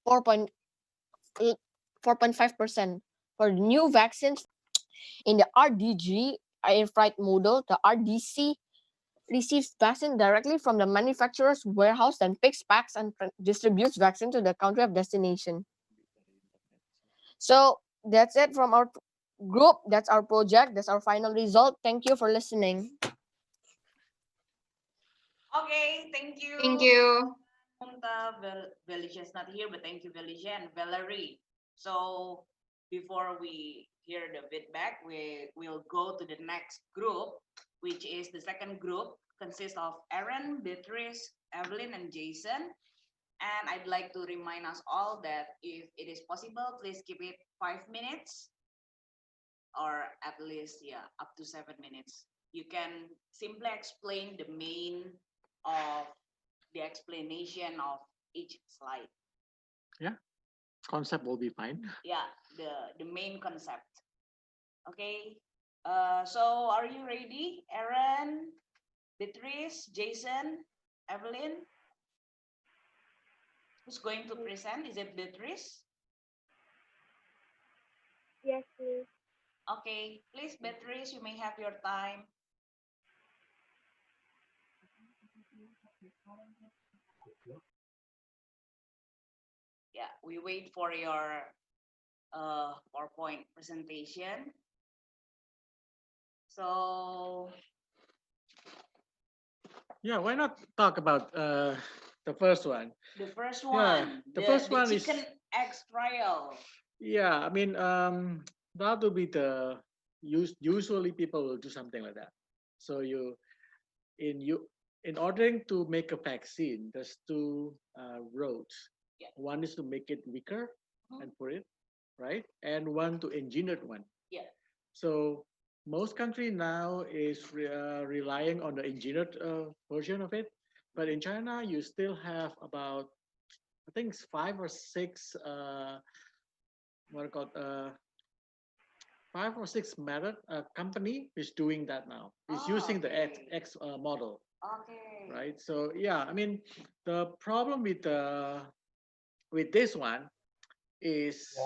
4.5%. For the new vaccines in the RDG air freight model, the RDC receives vaccine directly from the manufacturer's warehouse and picks, packs, and distributes vaccine to the country of destination. So that's it from our group. That's our project. That's our final result. Thank you for listening. Okay, thank you. Thank you. Velicia is not here, but thank you, Velicia and Valerie. So before we hear the feedback, we will go to the next group, which is the second group, consists of Aaron, Beatrice, Evelyn, and Jason. And I'd like to remind us all that if it is possible, please keep it 5 minutes or at least, up to 7 minutes. You can simply explain the main of the explanation of each slide. Yeah, concept will be fine. Yeah, the main concept. Okay, so are you ready, Aaron, Beatrice, Jason, Evelyn? Who's going to present? Is it Beatrice? Yes, please. Okay, please, Beatrice, you may have your time. Yeah, we wait for your PowerPoint presentation. So yeah, why not talk about the first one? The first Yeah, one, the first one is chicken eggs trial. Yeah, I mean that would be the usually people will do something like that. So you in ordering to make a vaccine, there's two roads. Yeah. One is to make it weaker Mhm. and put it right, and one to engineer one. Yeah. So most country now is relying on the engineered version of it, but in China you still have about, I think it's 5 or 6 what are called 5 or 6 method company is doing that now. Is using the Okay. X model, Okay. right? So yeah, I mean the problem with this one is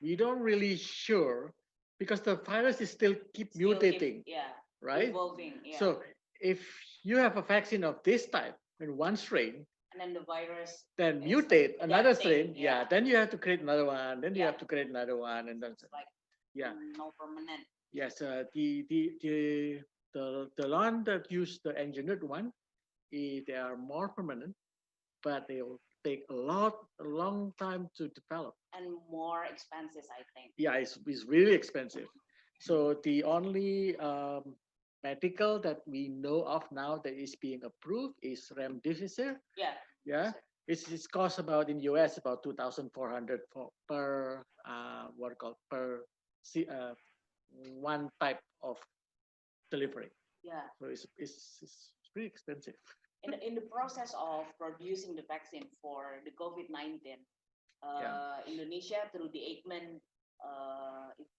we don't really sure because the virus is still keep Still mutating, yeah, right? evolving. Yeah. So if you have a vaccine of this type in one strain, and then the virus then is mutate another adapting, strain, yeah, then you have to create another one, then you Yeah. have to create another one, and then It's like yeah, no permanent. yes, the one that use the engineered one, they are more permanent, but they will take a long time to develop. And more expensive, I think. Yeah, it's really expensive. So the only medical that we know of now that is being approved is remdesivir. Yeah. Yeah, it's cost about in US about 2,400 per what called per one type of delivery. Yeah. So it's pretty expensive. In the process of producing the vaccine for the COVID-19, Indonesia through the Eijkman,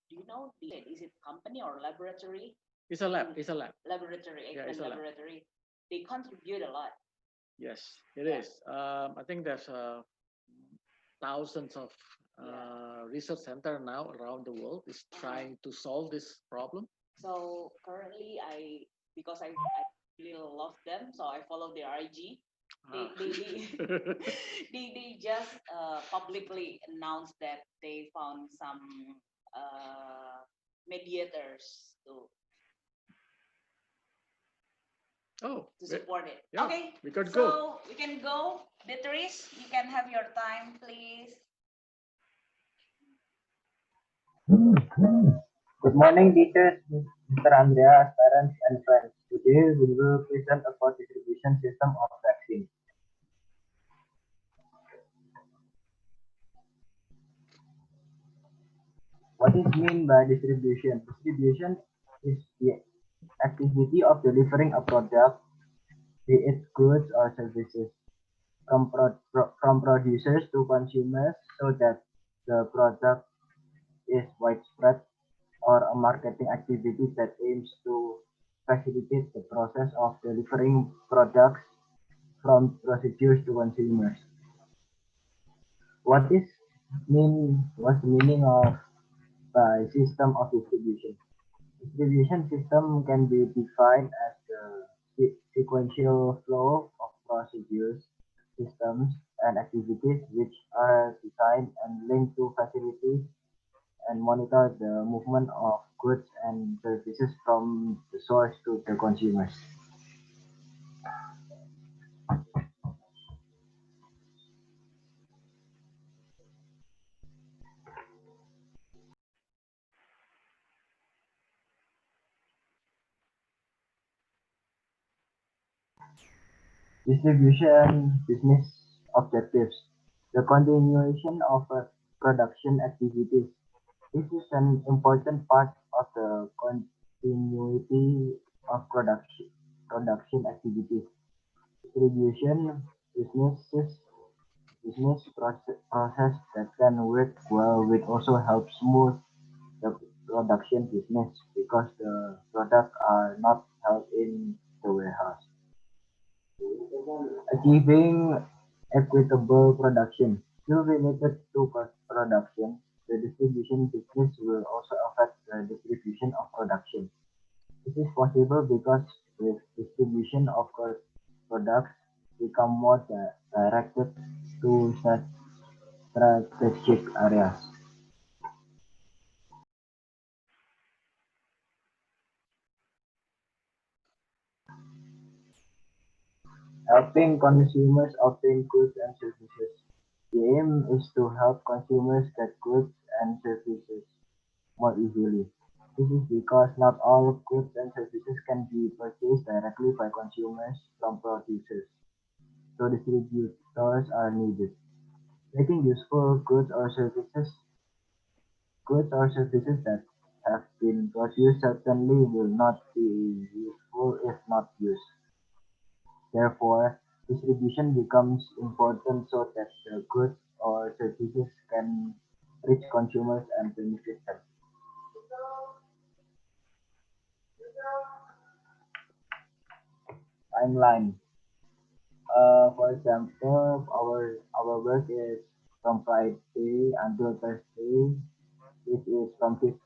do you know is it company or laboratory? It's a lab. It's a lab. Laboratory, Yeah, Eijkman it's a lab. laboratory. They contribute a lot. Yes, it Yeah. is. I think there's thousands of research center now around the world is trying to solve this problem. So currently, because I really love them, so I follow their IG. They just publicly announced that they found some mediators to support it. Yeah, Okay, we could so go. we can go. Beatrice, you can have your time, please. Good morning, teachers, Mr. Andreas, parents, and friends. Today we will present about distribution system of vaccine. What is meant by distribution? Distribution is the activity of delivering a product, be it goods or services, from producers to consumers so that the product is widespread, or a marketing activity that aims to facilitate the process of delivering products from procedures to consumers. What's the meaning of by system of distribution? Distribution system can be defined as the sequential flow of procedures, systems, and activities which are designed and linked to facilitate and monitor the movement of goods and services from the source to the consumers. Distribution business objectives. The continuation of production activities. This is an important part of the continuity of production activities. Distribution business process that can work well will also help smooth the production business because the products are not held in the warehouse. Achieving equitable production. Still related to production, the distribution business will also affect the distribution of production. This is possible because with distribution of products become more directed to strategic areas. Helping consumers obtain goods and services. The aim is to help consumers get goods and services more easily. This is because not all goods and services can be purchased directly by consumers from producers, so distributors are needed. Making useful goods or services that have been produced certainly will not be useful if not used. Therefore, distribution becomes important so that the goods or services can reach consumers and benefit them. Timeline. For example, our work is from Friday until Thursday, which is from 15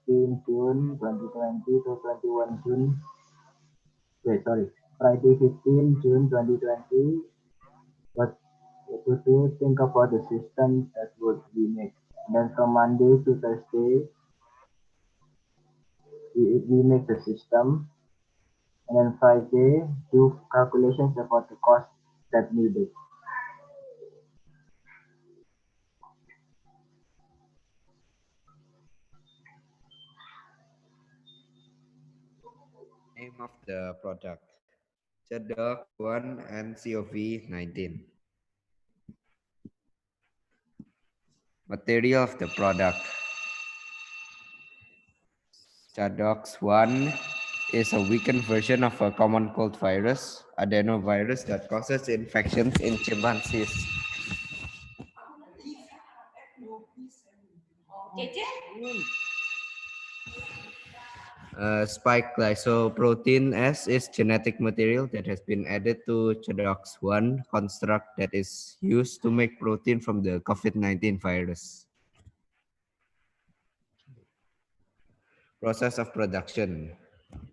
June 2020 to 21 June. Wait, sorry, Friday 15 June 2020. But to do, think about the system that would be made. Then from Monday to Thursday, we make the system, and then Friday do calculations about the cost that needed. Name of the product. Chadox 1 and COV 19. Material of the product. Chadox 1 is a weakened version of a common cold virus, adenovirus, that causes infections in chimpanzees. Spike glycoprotein S is genetic material that has been added to Chadox1 construct that is used to make protein from the COVID-19 virus. Process of production.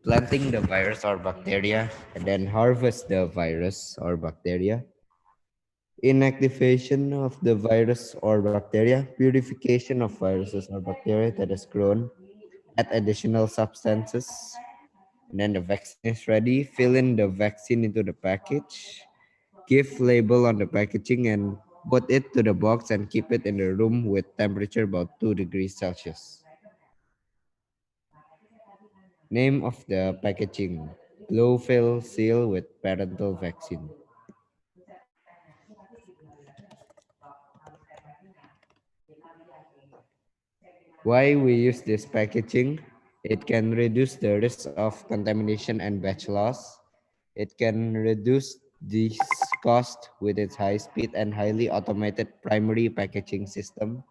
Planting the virus or bacteria and then harvest the virus or bacteria. Inactivation of the virus or bacteria. Purification of viruses or bacteria that is grown. Add additional substances. And then the vaccine is ready. Fill in the vaccine into the package. Give label on the packaging and put it to the box and keep it in the room with temperature about 2 degrees Celsius. Name of the packaging. Blow fill seal with parental vaccine. Why we use this packaging? It can reduce the risk of contamination and batch loss. It can reduce this cost with its high speed and highly automated primary packaging system.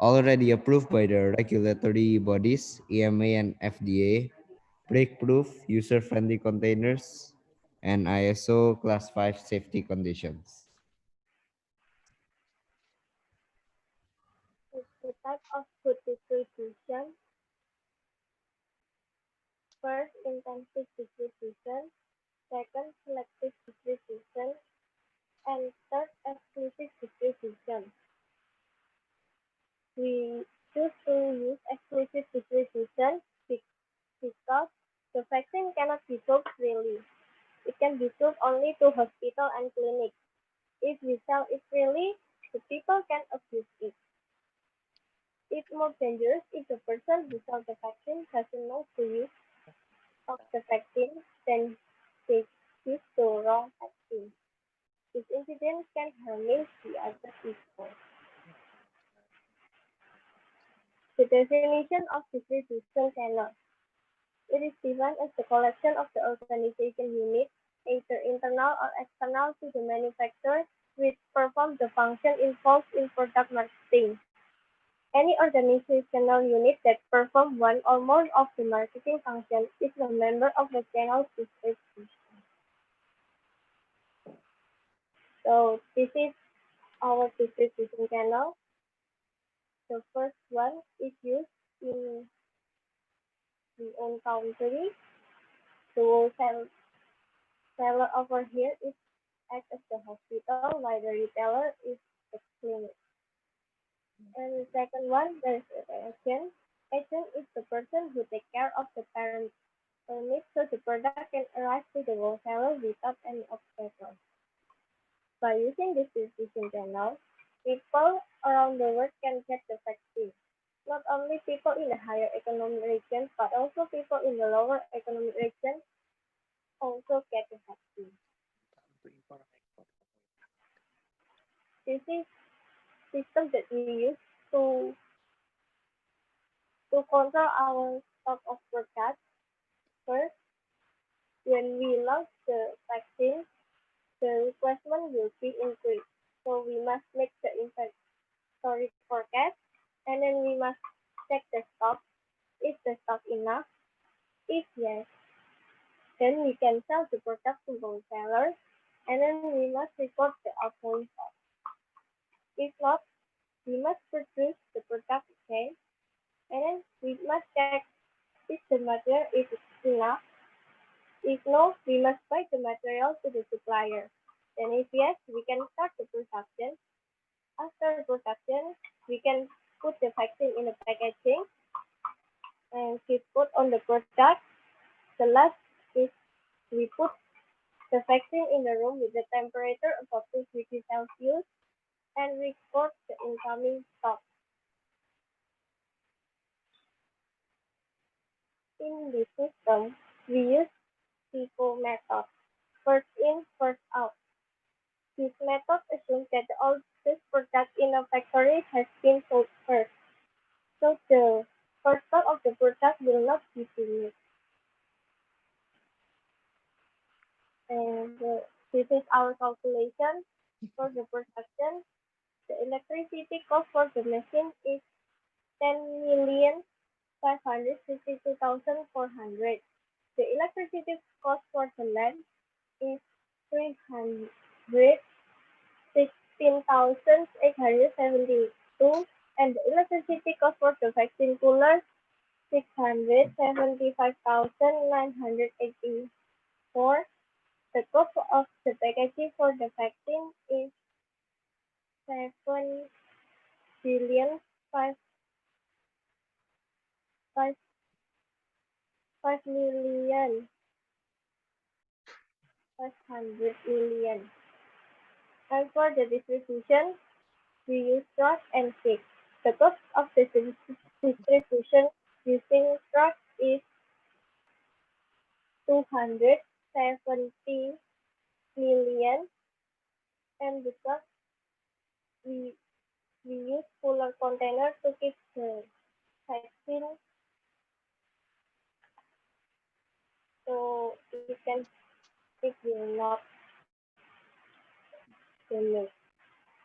Already approved by the regulatory bodies, EMA and FDA, break-proof, user-friendly containers, and ISO Class 5 safety conditions. The type of food distribution. First, intensive distribution. Second, selective distribution. And third, exclusive distribution. We choose to use exclusive distribution because the vaccine cannot be sold freely. It can be sold only to hospital and clinics. If we sell it freely, the people can abuse it. It's more dangerous if the person who sells the vaccine doesn't know the use of the vaccine, then they use the wrong vaccine. This incident can harm the other people. The definition of distribution channel. It is defined as the collection of the organization unit, either internal or external to the manufacturer, which perform the function involved in product marketing. Any organizational unit that performs one or more of the marketing functions is a member of the channel distribution. So this is our distribution channel. The first one is used in the own country. The wholesale seller over here is acts as the hospital, while the retailer is the clinic. And the second one, there's an agent. Agent is the person who takes care of the parent permit so the product can arrive to the wholesaler without any obstacle. By using this distribution channel, people around the world can get the vaccine. not only people in the higher economic regions, but also people in the lower economic regions also get the vaccine. This is system that we use to control our stock of products. First, when we launch the vaccine, the requirement will be increased. So we must make the inventory forecast, and then we must check the stock. Is the stock enough? If yes, then we can sell the product to wholesalers, and then we must report the outgoing stock. If not, we must produce the product again, and then we must check if the material is enough. If no, we must buy the material to the supplier. Then if yes, we can start the production. After production, we can put the vaccine in the packaging and we put on the product. The last is we put the vaccine in the room with the temperature above 2 degrees Celsius and record the incoming stock. In this system, we use FIFO method, first in, first out. This method assumes that all this product in a factory has been sold first, so the first stock of the product will not be finished. And this is our calculation for the production. The electricity cost for the machine is 10,552,400. The electricity cost for the lamp is 316,872, and the electricity cost for the vaccine cooler 675,984. The cost of the packaging for the vaccine is 7,500,000,000. And for the distribution, we use truck and stick. The cost of the distribution using truck is 270 million, and because we use cooler containers to keep the vaccine, so it will not damage.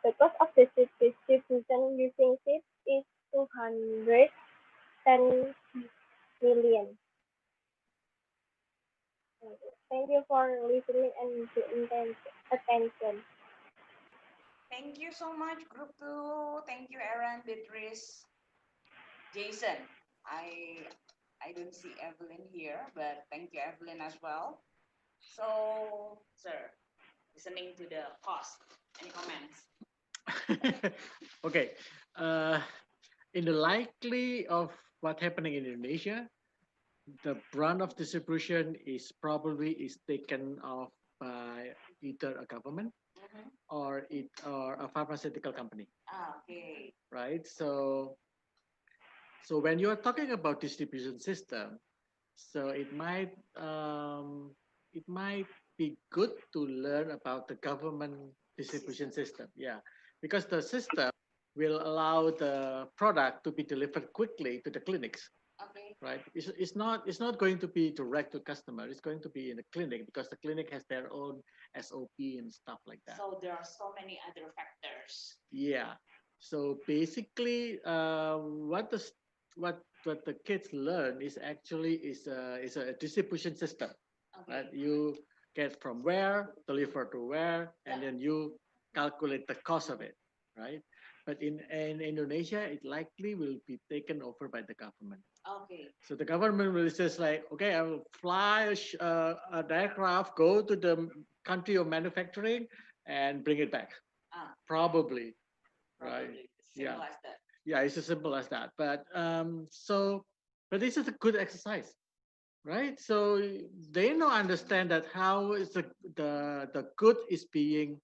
The cost of the distribution using ships is 210 million. Thank you for listening and attention. Thank you so much, Group 2. Thank you, Aaron, Beatrice, Jason. I don't see Evelyn here, but thank you, Evelyn, as well. So, sir, listening to the cost, any comments? Okay. In the likely of what happening in Indonesia, the brunt of distribution is probably taken off by either a government or a pharmaceutical company. Okay. Right. So when you are talking about distribution system, so it might be good to learn about the government distribution system. Yeah, because the system will allow the product to be delivered quickly to the clinics. Okay. Right. It's not going to be direct to customer. It's going to be in the clinic because the clinic has their own SOP and stuff like that. So there are so many other factors. Yeah. So basically, what the kids learn is actually is a distribution system. Okay. Right? You get from where, deliver to where, and then you calculate the cost of it, right? But in Indonesia, it likely will be taken over by the government. Okay. So the government will just like, okay, I will fly an aircraft, go to the country of manufacturing, and bring it back. Probably. Right. Simple as that. Yeah, it's as simple as that. But but this is a good exercise, right? So they now understand that how is the good is being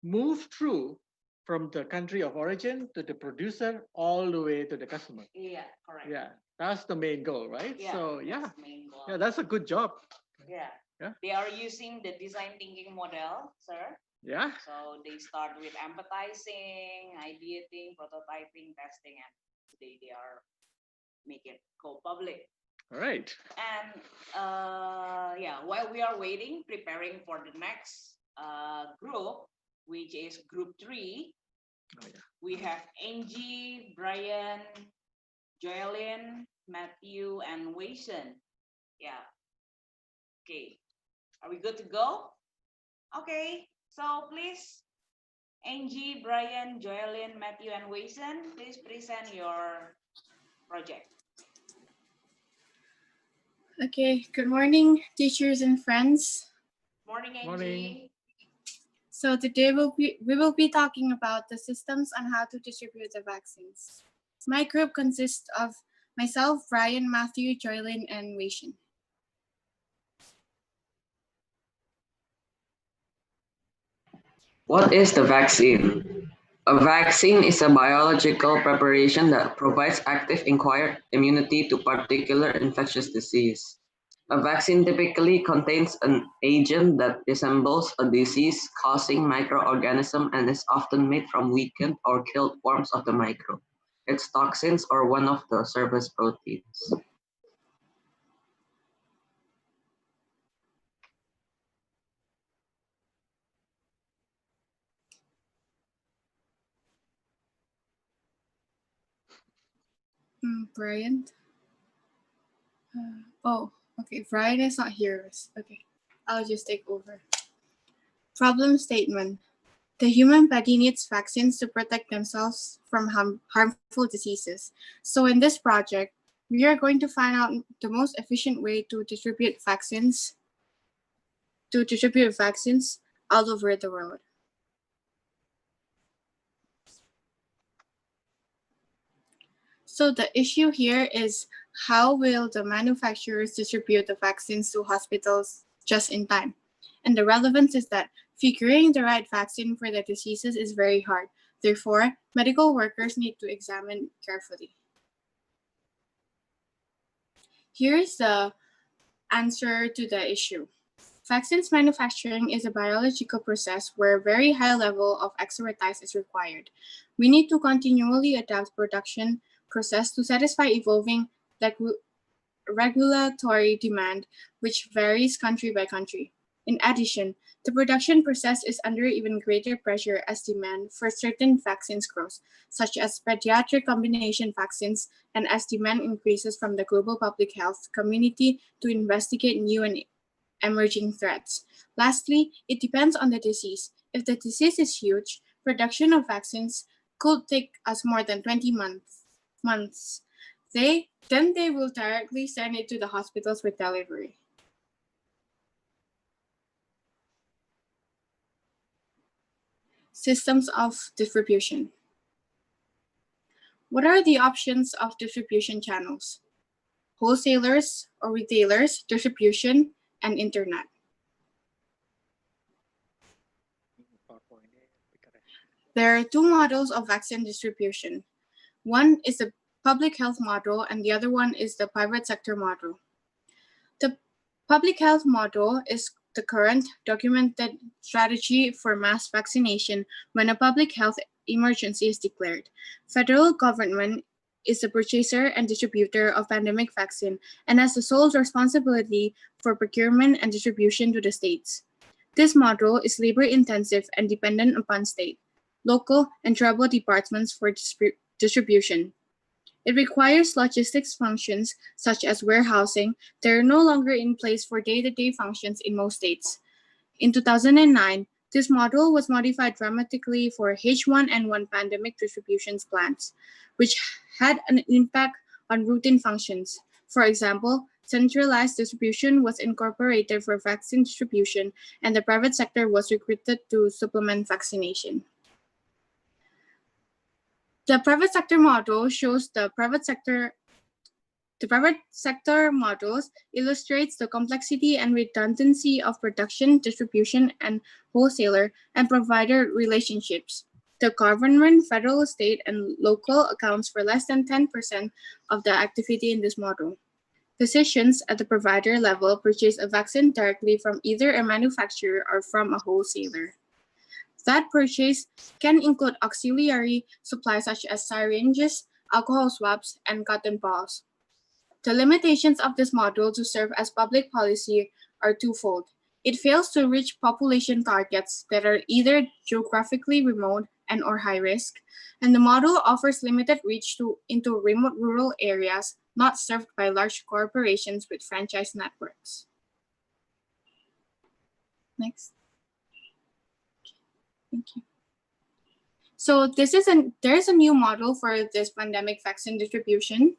moved through from the country of origin to the producer all the way to the customer. Yeah, correct. Yeah, that's the main goal, right? Yeah, So that's yeah, the main goal. yeah, that's a good job. Yeah. Yeah. They are using the design thinking model, sir. Yeah. So they start with empathizing, ideating, prototyping, testing, and today they are make it go public. All right. And yeah, while we are waiting, preparing for the next group, which is group 3, Oh, yeah. we have Angie, Brian, Joelyn, Matthew, and Wason. Yeah. Okay. Are we good to go? Okay. So please, Angie, Brian, Joelyn, Matthew, and Wason, please present your project. Okay, good morning, teachers and friends. Morning, Angie. Morning. So today we will be talking about the systems on how to distribute the vaccines. My group consists of myself, Brian, Matthew, Joylyn, and Waishin. What is the vaccine? A vaccine is a biological preparation that provides active acquired immunity to particular infectious disease. A vaccine typically contains an agent that resembles a disease-causing microorganism and is often made from weakened or killed forms of the microbe, its toxins, or one of the surface proteins. Brian? Oh, okay, Brian is not here. Okay, I'll just take over. Problem statement. The human body needs vaccines to protect themselves from harmful diseases. So in this project, we are going to find out the most efficient way to distribute vaccines all over the world. So the issue here is how will the manufacturers distribute the vaccines to hospitals just in time? And the relevance is that figuring the right vaccine for the diseases is very hard. Therefore, medical workers need to examine carefully. Here is the answer to the issue. Vaccines manufacturing is a biological process where a very high level of expertise is required. We need to continually adapt production process to satisfy evolving regulatory demand, which varies country by country. In addition, the production process is under even greater pressure as demand for certain vaccines grows, such as pediatric combination vaccines, and as demand increases from the global public health community to investigate new and emerging threats. Lastly, it depends on the disease. If the disease is huge, production of vaccines could take us more than 20 months. They will directly send it to the hospitals with delivery. Systems of distribution. What are the options of distribution channels? Wholesalers or retailers, distribution, and internet. There are two models of vaccine distribution. One is the public health model and the other one is the private sector model. The public health model is the current documented strategy for mass vaccination when a public health emergency is declared. Federal government is the purchaser and distributor of pandemic vaccine and has the sole responsibility for procurement and distribution to the states. This model is labor-intensive and dependent upon state, local, and tribal departments for distribution. It requires logistics functions such as warehousing that are no longer in place for day-to-day functions in most states. In 2009, this model was modified dramatically for H1N1 pandemic distribution plans, which had an impact on routine functions. For example, centralized distribution was incorporated for vaccine distribution, and the private sector was recruited to supplement vaccination. The private sector model shows the private sector models illustrates the complexity and redundancy of production, distribution, and wholesaler and provider relationships. The government, federal, state, and local accounts for less than 10% of the activity in this model. Physicians at the provider level purchase a vaccine directly from either a manufacturer or from a wholesaler. That purchase can include auxiliary supplies such as syringes, alcohol swabs, and cotton balls. The limitations of this model to serve as public policy are twofold. It fails to reach population targets that are either geographically remote and or high risk, and the model offers limited reach into remote rural areas not served by large corporations with franchise networks. Next. Thank you. So there's a new model for this pandemic vaccine distribution.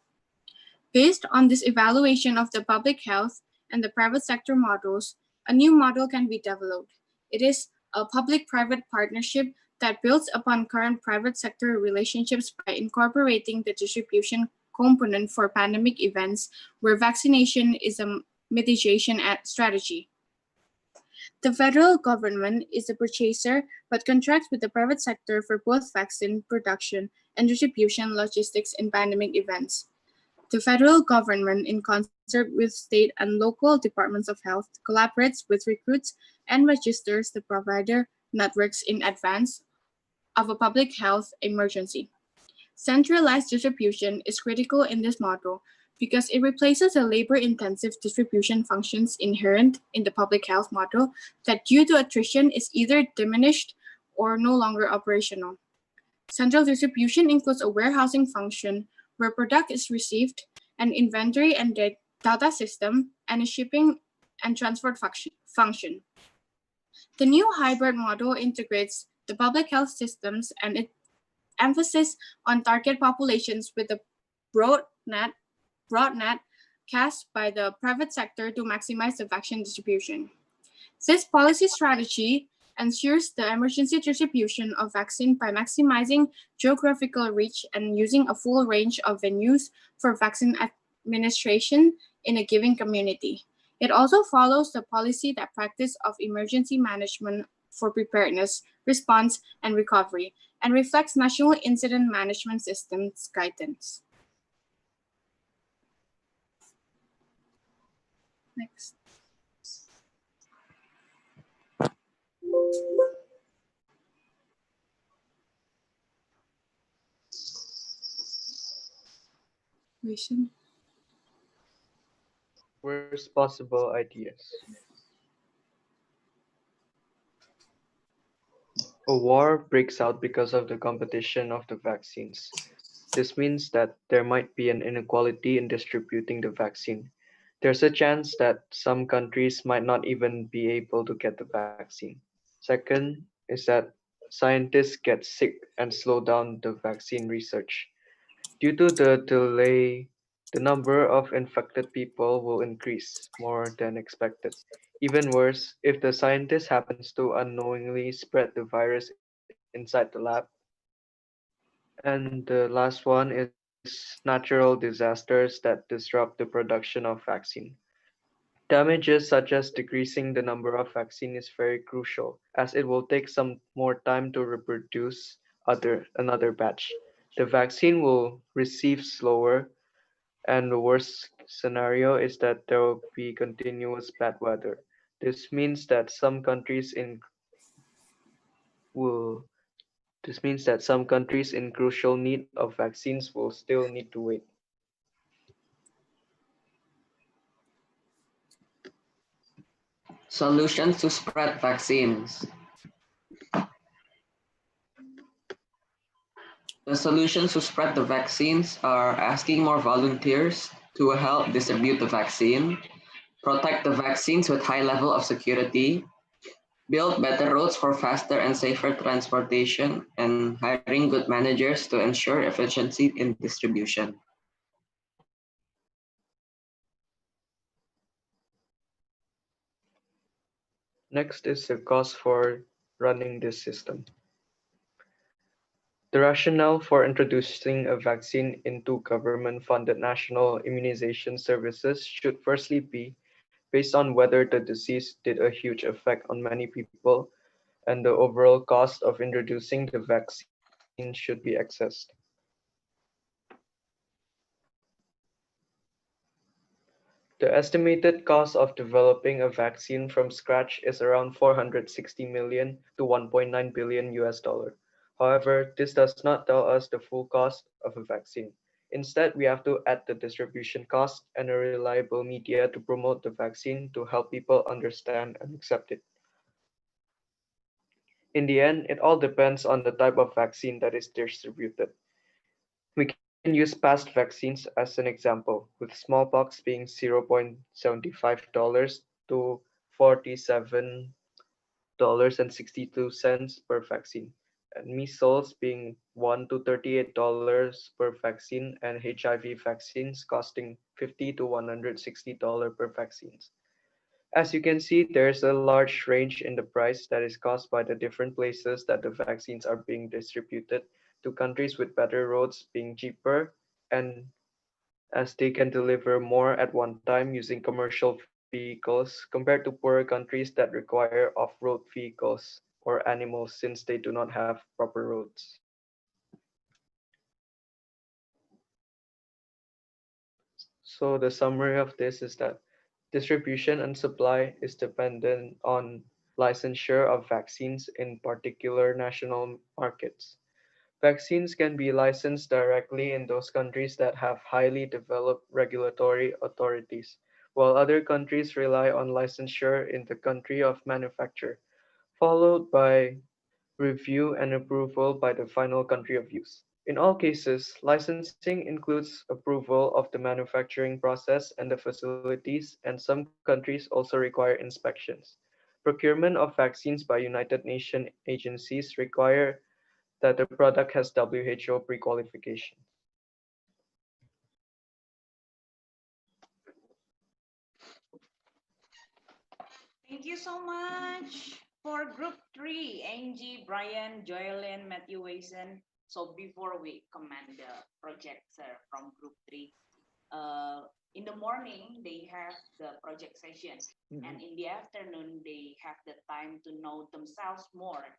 Based on this evaluation of the public health and the private sector models, a new model can be developed. It is a public-private partnership that builds upon current private sector relationships by incorporating the distribution component for pandemic events where vaccination is a mitigation strategy. The federal government is the purchaser but contracts with the private sector for both vaccine production and distribution logistics in pandemic events. The federal government, in concert with state and local departments of health, collaborates with recruits and registers the provider networks in advance of a public health emergency. Centralized distribution is critical in this model because it replaces the labor-intensive distribution functions inherent in the public health model that due to attrition is either diminished or no longer operational. Central distribution includes a warehousing function where product is received, an inventory and data system, and a shipping and transport function. The new hybrid model integrates the public health systems and its emphasis on target populations with a broad net cast by the private sector to maximize the vaccine distribution. This policy strategy ensures the emergency distribution of vaccine by maximizing geographical reach and using a full range of venues for vaccine administration in a given community. It also follows the policy that practice of emergency management for preparedness, response, and recovery, and reflects National Incident Management System's guidance. Next. Worst possible ideas. A war breaks out because of the competition of the vaccines. This means that there might be an inequality in distributing the vaccine. There's a chance that some countries might not even be able to get the vaccine. Second is that scientists get sick and slow down the vaccine research. Due to the delay, the number of infected people will increase more than expected. Even worse, if the scientist happens to unknowingly spread the virus inside the lab. And the last one is natural disasters that disrupt the production of vaccine. Damages such as decreasing the number of vaccine is very crucial, as it will take some more time to reproduce another batch. The vaccine will receive slower, and the worst scenario is that there will be continuous bad weather. This means that some countries in will This means that some countries in crucial need of vaccines will still need to wait. Solutions to spread vaccines. The solutions to spread the vaccines are asking more volunteers to help distribute the vaccine, protect the vaccines with high level of security, build better roads for faster and safer transportation, and hiring good managers to ensure efficiency in distribution. Next is the cost for running this system. The rationale for introducing a vaccine into government-funded national immunization services should firstly be based on whether the disease did a huge effect on many people and the overall cost of introducing the vaccine vaccine should be accessed. The estimated cost of developing a vaccine from scratch is around 460 million to 1.9 billion US dollar. However, this does not tell us the full cost of a vaccine. Instead, we have to add the distribution cost and a reliable media to promote the vaccine to help people understand and accept it. In the end, it all depends on the type of vaccine that is distributed. We can use past vaccines as an example, with smallpox being $0.75 to $47.62 per vaccine, and measles being $1 to $38 per vaccine, and HIV vaccines costing $50 to $160 per vaccines. As you can see, there is a large range in the price that is caused by the different places that the vaccines are being distributed, to countries with better roads being cheaper, and as they can deliver more at one time using commercial vehicles compared to poorer countries that require off-road vehicles or animals since they do not have proper roads. So the summary of this is that distribution and supply is dependent on licensure of vaccines in particular national markets. Vaccines can be licensed directly in those countries that have highly developed regulatory authorities, while other countries rely on licensure in the country of manufacture, followed by review and approval by the final country of use. In all cases, licensing includes approval of the manufacturing process and the facilities, and some countries also require inspections. Procurement of vaccines by United Nations agencies require that the product has WHO pre-qualification. Thank you so much for group 3, Angie, Brian, Joylyn, Matthew Wason. So before we commend the project from group 3, in the morning they have the project session, and in the afternoon they have the time to know themselves more.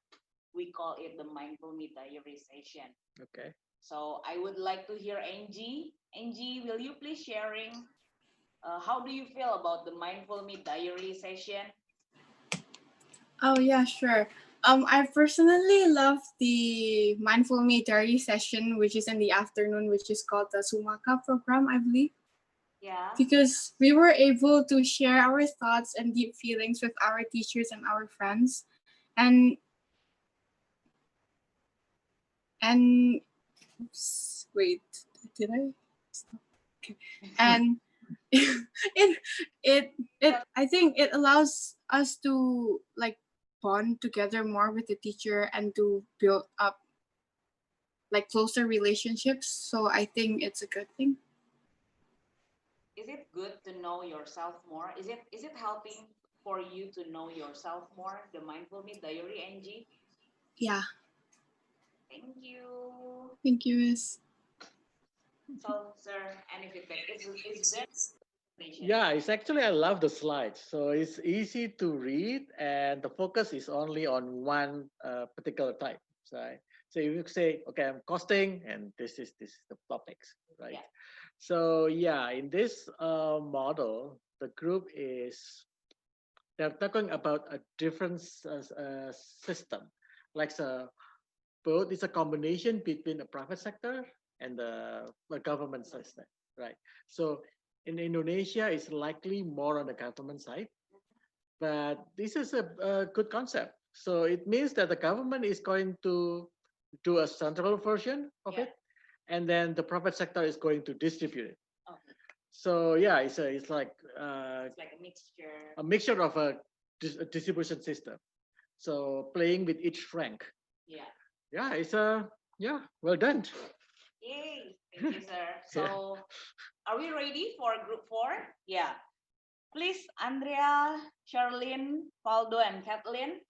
We call it the Mindful Me Diary session. Okay. So I would like to hear Angie. Angie, will you please sharing how do you feel about the Mindful Me Diary session? Oh yeah, sure. I personally love the Mindful Me Diary session, which is in the afternoon, which is called the Sumaka program, I believe. Yeah. Because we were able to share our thoughts and deep feelings with our teachers and our friends, and wait, did I stop? Okay. And it I think it allows us to like bond together more with the teacher and to build up like closer relationships. So I think it's a good thing. Is it good to know yourself more? Is it helping for you to know yourself more, the Mindful Me Diary, Angie? Yeah. Thank you. Thank you, Miss. So, sir, any feedback? Is there? Yeah, it's actually, I love the slides. So it's easy to read and the focus is only on one particular type. Right? So you say, okay, I'm costing and this is the topics, right? Yeah. So yeah, in this model, the group is, they're talking about a different system. Like both is a combination between the private sector and the government system, right? So in Indonesia, it's likely more on the government side, but this is a good concept. So it means that the government is going to do a central version of it, and then the private sector is going to distribute it. Okay. So yeah, it's like a mixture of a distribution system. So playing with each rank. Yeah. Yeah, it's well done. Yay! Thank you, sir. So, are we ready for group 4? Yeah. Please, Andrea, Charlene, Faldo, and Kathleen,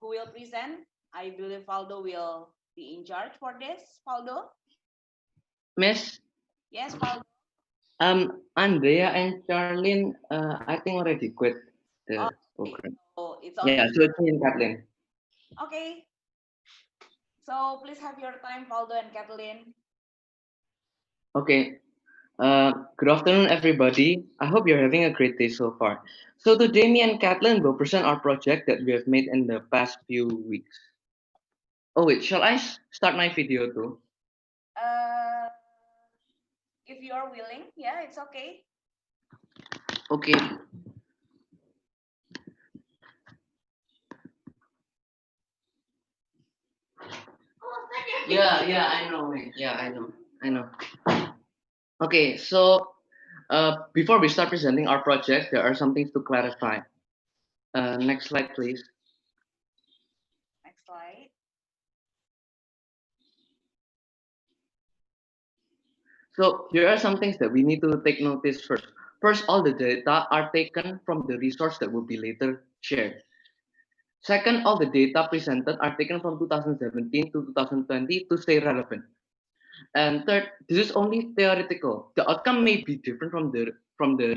who will present. I believe Faldo will be in charge for this. Faldo? Miss? Yes, Faldo. Andrea and Charlene, I think already quit the program. So it's yeah, only so it's me and Kathleen. okay. So please have your time, Valdo and Kathleen. Okay. Good afternoon, everybody. I hope you're having a great day so far. So today, me and Kathleen will present our project that we have made in the past few weeks. Oh wait, shall I start my video too? Uh, if you are willing, yeah, it's okay. Okay. Yeah, I know. Yeah, I know. Okay, so before we start presenting our project, there are some things to clarify. Next slide, please. Next slide. So here are some things that we need to take notice first. First, all the data are taken from the resource that will be later shared. Second, all the data presented are taken from 2017 to 2020 to stay relevant. And third, this is only theoretical. The outcome may be different from the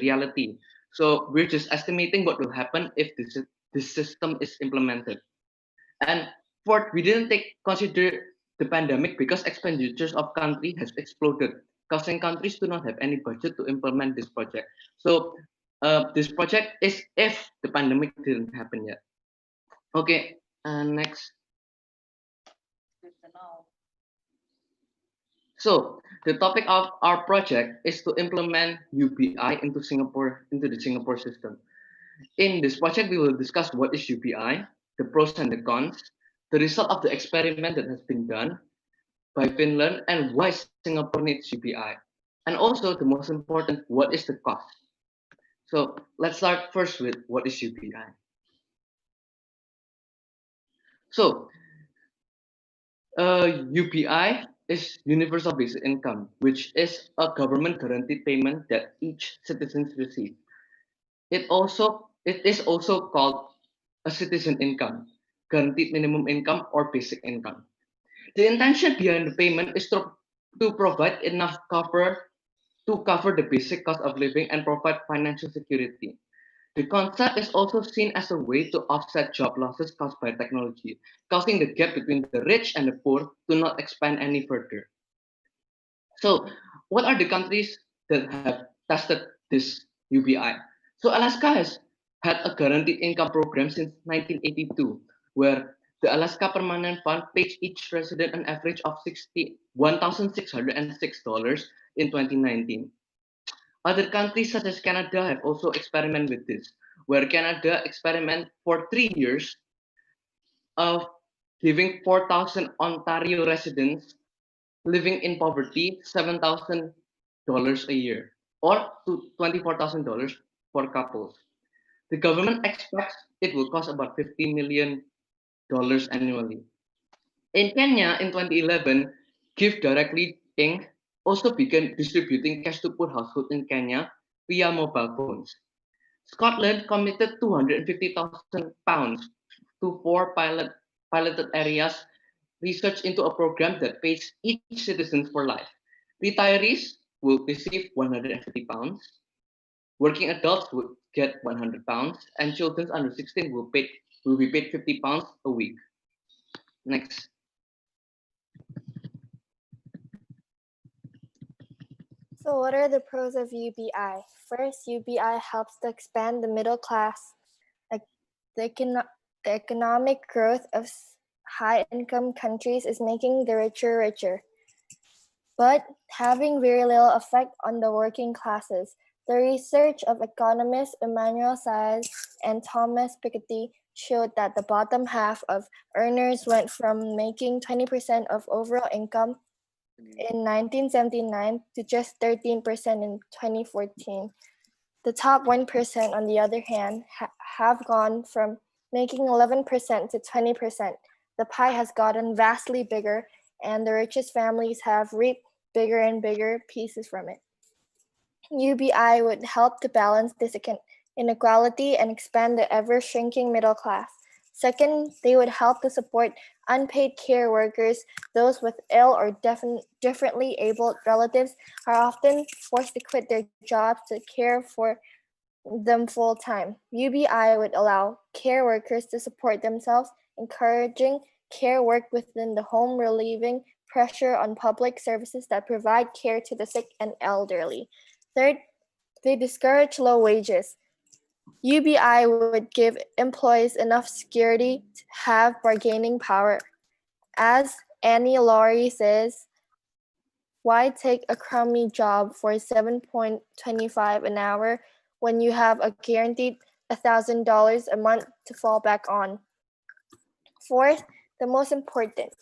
reality. So we're just estimating what will happen if this system is implemented. And fourth, we didn't consider the pandemic because expenditures of country has exploded, causing countries to not have any budget to implement this project. So this project is if the pandemic didn't happen yet. Okay, next. Good to know. So the topic of our project is to implement UBI into the Singapore system. In this project, we will discuss what is UBI, the pros and the cons, the result of the experiment that has been done by Finland, and why Singapore needs UBI. And also, the most important, what is the cost? So let's start first with what is UBI. So UBI is universal basic income, which is a government guaranteed payment that each citizen receives. It is also called a citizen income, guaranteed minimum income, or basic income. The intention behind the payment is to provide enough cover to cover the basic cost of living and provide financial security. The concept is also seen as a way to offset job losses caused by technology, causing the gap between the rich and the poor to not expand any further. So, what are the countries that have tested this UBI? So, Alaska has had a guaranteed income program since 1982, where the Alaska Permanent Fund pays each resident an average of $1,606 in 2019. Other countries such as Canada have also experimented with this, where Canada experiment for 3 years of giving 4,000 Ontario residents living in poverty $7,000 a year, or to $24,000 for couples. The government expects it will cost about $50 million annually. In Kenya in 2011, Give Directly Inc. also began distributing cash to poor households in Kenya via mobile phones. Scotland committed £250,000 to four piloted areas research into a program that pays each citizen for life. Retirees will receive £150, working adults will get £100, and children under 16 will be paid £50 a week. Next. So what are the pros of UBI? First, UBI helps to expand the middle class. The economic growth of high-income countries is making the richer richer, but having very little effect on the working classes. The research of economists Emmanuel Saez and Thomas Piketty showed that the bottom half of earners went from making 20% of overall income in 1979 to just 13% in 2014. The top 1%, on the other hand, have gone from making 11% to 20%. The pie has gotten vastly bigger, and the richest families have reaped bigger and bigger pieces from it. UBI would help to balance this inequality and expand the ever-shrinking middle class. Second, they would help to support unpaid care workers. Those with ill or differently abled relatives are often forced to quit their jobs to care for them full time. UBI would allow care workers to support themselves, encouraging care work within the home, relieving pressure on public services that provide care to the sick and elderly. Third, they discourage low wages. UBI would give employees enough security to have bargaining power. As Annie Laurie says, why take a crummy job for 7.25 an hour when you have a guaranteed $1,000 a month to fall back on? Fourth, the most important,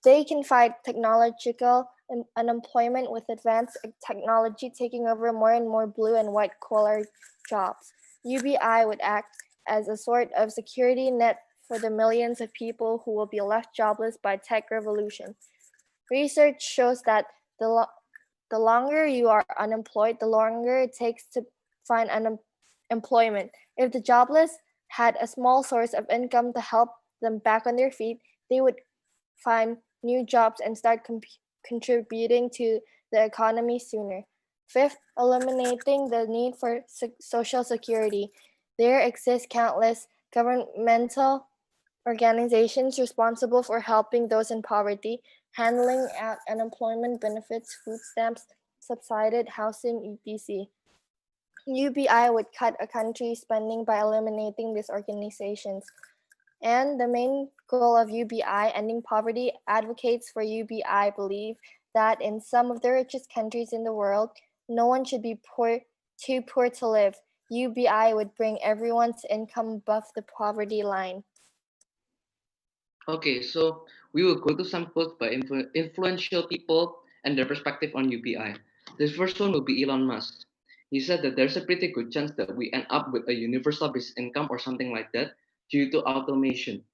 they can fight technological unemployment with advanced technology taking over more and more blue and white collar jobs. UBI would act as a sort of security net for the millions of people who will be left jobless by tech revolution. Research shows that the longer you are unemployed, the longer it takes to find employment. If the jobless had a small source of income to help them back on their feet, they would find new jobs and start contributing to the economy sooner. Fifth, eliminating the need for social security. There exist countless governmental organizations responsible for helping those in poverty, handling out unemployment benefits, food stamps, subsidized housing, etc. UBI would cut a country's spending by eliminating these organizations. And the main goal of UBI, ending poverty, advocates for UBI believe that in some of the richest countries in the world, no one should be too poor to live. UBI would bring everyone's income above the poverty line. Okay, so we will go to some quotes by influential people and their perspective on UBI. The first one will be Elon Musk. He said that there's a pretty good chance that we end up with a universal basic income or something like that due to automation.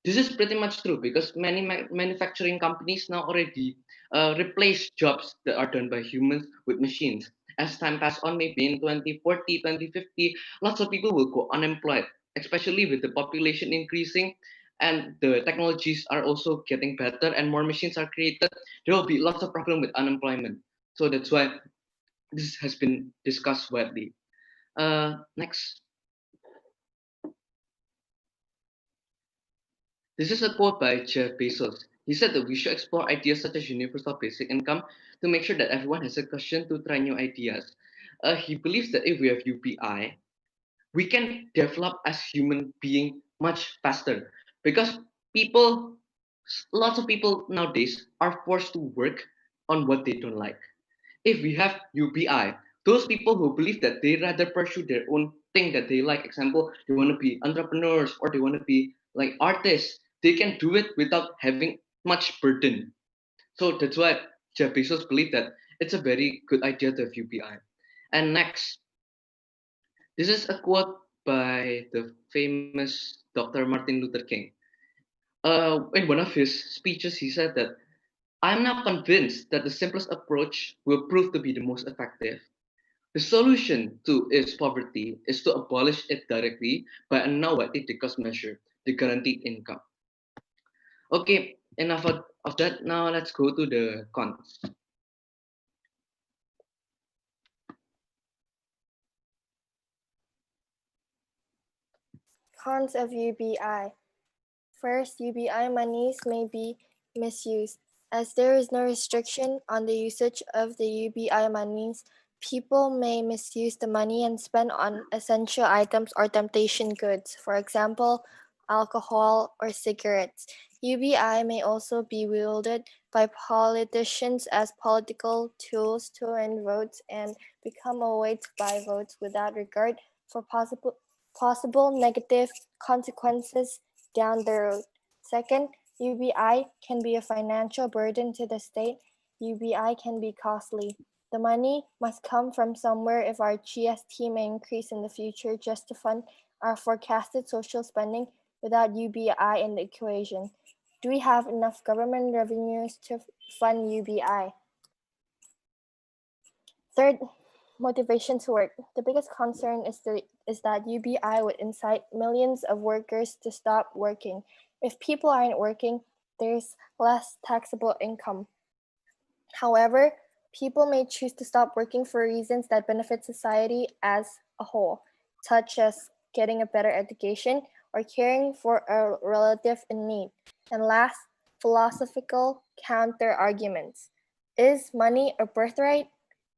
This is pretty much true because many manufacturing companies now already replace jobs that are done by humans with machines. As time passes on, maybe in 2040, 2050, lots of people will go unemployed, especially with the population increasing and the technologies are also getting better and more machines are created. There will be lots of problem with unemployment. So that's why this has been discussed widely. Next. This is a quote by Jeff Bezos. He said that we should explore ideas such as universal basic income to make sure that everyone has a cushion to try new ideas. He believes that if we have UBI, we can develop as human being much faster because lots of people nowadays are forced to work on what they don't like. If we have UBI, those people who believe that they rather pursue their own thing that they like, example, they want to be entrepreneurs or they want to be like artists, they can do it without having much burden. So that's why Jeff Bezos believe that it's a very good idea to have UBI. And next, this is a quote by the famous Dr. Martin Luther King. In one of his speeches, he said that I'm now convinced that the simplest approach will prove to be the most effective. The solution to its poverty is to abolish it directly by a now widely discussed measure, the guaranteed income. Okay, enough of that. Now let's go to the cons. Cons of UBI. First, UBI monies may be misused. As there is no restriction on the usage of the UBI monies, people may misuse the money and spend on essential items or temptation goods, for example, alcohol or cigarettes. UBI may also be wielded by politicians as political tools to win votes and become a way to buy votes without regard for possible negative consequences down the road. Second, UBI can be a financial burden to the state. UBI can be costly. The money must come from somewhere if our GST may increase in the future just to fund our forecasted social spending without UBI in the equation. Do we have enough government revenues to fund UBI? Third, motivation to work. The biggest concern is that UBI would incite millions of workers to stop working. If people aren't working, there's less taxable income. However, people may choose to stop working for reasons that benefit society as a whole, such as getting a better education or caring for a relative in need. And last, philosophical counter-arguments. Is money a birthright?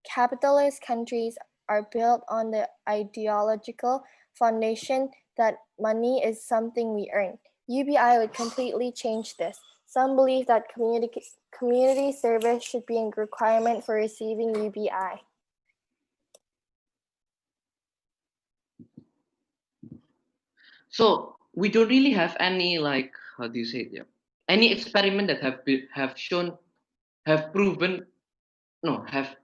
Capitalist countries are built on the ideological foundation that money is something we earn. UBI would completely change this. Some believe that community service should be a requirement for receiving UBI. So we don't really have any, like, how do you say it? Yeah, any experiment that have shown, have proven, no, have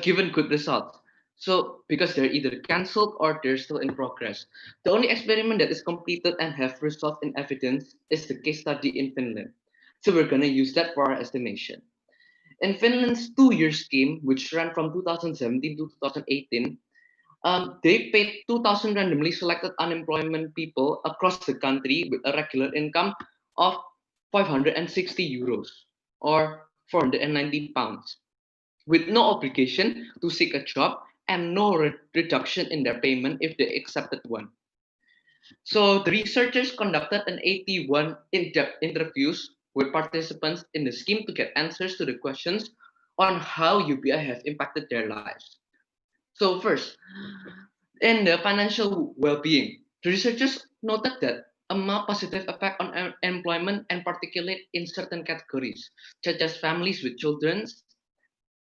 given good results. So because they're either cancelled or they're still in progress. The only experiment that is completed and have results in evidence is the case study in Finland. So we're gonna use that for our estimation. In Finland's 2-year scheme, which ran from 2017 to 2018, they paid 2,000 randomly selected unemployment people across the country with a regular income of 560 euros or 490 pounds, with no obligation to seek a job and no reduction in their payment if they accepted one. So the researchers conducted an 81 in-depth interviews with participants in the scheme to get answers to the questions on how UBI have impacted their lives. So first, in the financial well-being, the researchers noted that a more positive effect on employment, and particularly in certain categories, such as families with children,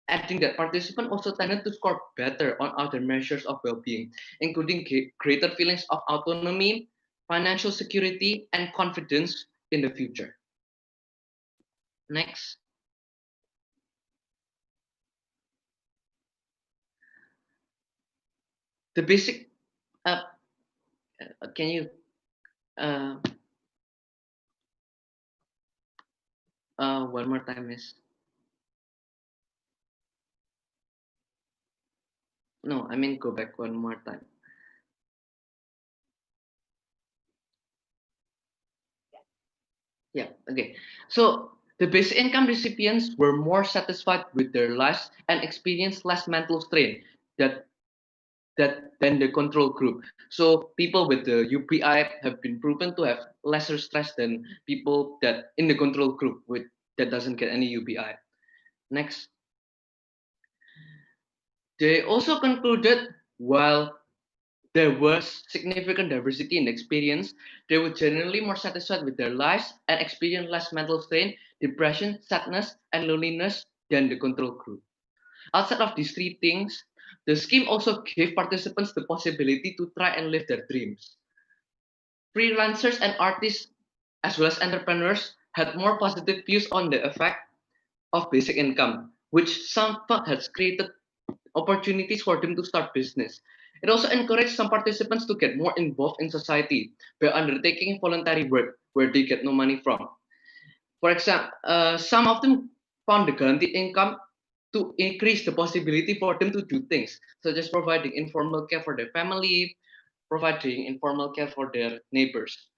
adding that participants also tended to score better on other measures of well-being, including greater feelings of autonomy, financial security, and confidence in the future. Next. The basic, can you, one more time, Miss? No, I mean go back one more time. Yeah, okay. So the basic income recipients were more satisfied with their lives and experienced less mental strain than the control group. So people with the UBI have been proven to have lesser stress than people that in the control group with that doesn't get any UBI. Next. They also concluded while there was significant diversity in experience, they were generally more satisfied with their lives and experienced less mental strain, depression, sadness, and loneliness than the control group. Outside of these three things, the scheme also gave participants the possibility to try and live their dreams. Freelancers and artists, as well as entrepreneurs, had more positive views on the effect of basic income, which some felt has created opportunities for them to start business. It also encouraged some participants to get more involved in society by undertaking voluntary work where they get no money from. For example, some of them found the guaranteed income to increase the possibility for them to do things, such as providing informal care for their family, providing informal care for their neighbors.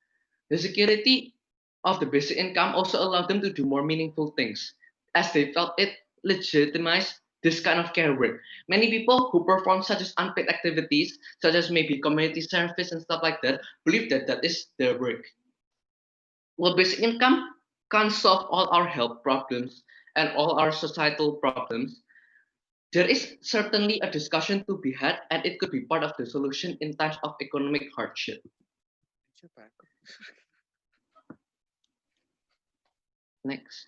The security of the basic income also allowed them to do more meaningful things, as they felt it legitimized this kind of care work. Many people who perform such as unpaid activities, such as maybe community service and stuff like that, believe that that is their work. Well, basic income can't solve all our health problems and all our societal problems. There is certainly a discussion to be had, and it could be part of the solution in times of economic hardship. Next.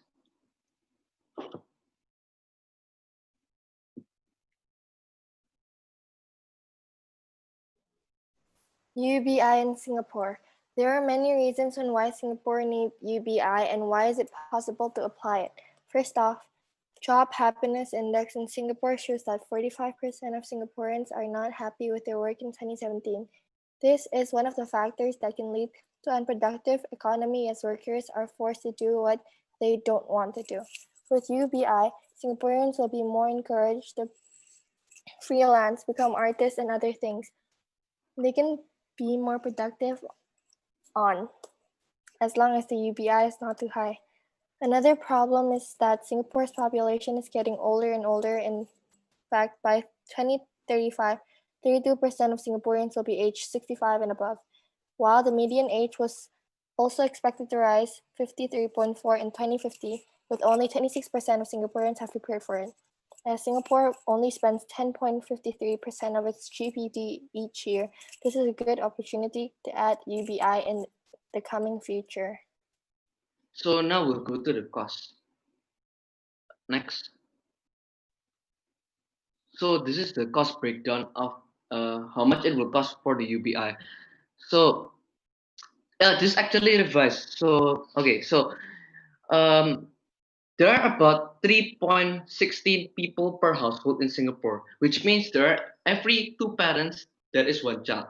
UBI in Singapore. There are many reasons on why Singapore needs UBI and why is it possible to apply it. First off, Job Happiness Index in Singapore shows that 45% of Singaporeans are not happy with their work in 2017. This is one of the factors that can lead to unproductive economy as workers are forced to do what they don't want to do. With UBI, Singaporeans will be more encouraged to freelance, become artists, and other things. They can be more productive on, as long as the UBI is not too high. Another problem is that Singapore's population is getting older and older. In fact, by 2035, 32% of Singaporeans will be aged 65 and above. while the median age was also expected to rise 53.4 in 2050, with only 26% of Singaporeans have prepared for it. As Singapore only spends 10.53% of its GDP each year, this is a good opportunity to add UBI in the coming future. So now we'll go to the cost. Next. So this is the cost breakdown of how much it will cost for the UBI. So this is actually revised. So okay, so um, there are about 3.16 people per household in Singapore, which means there are every two parents there is one child.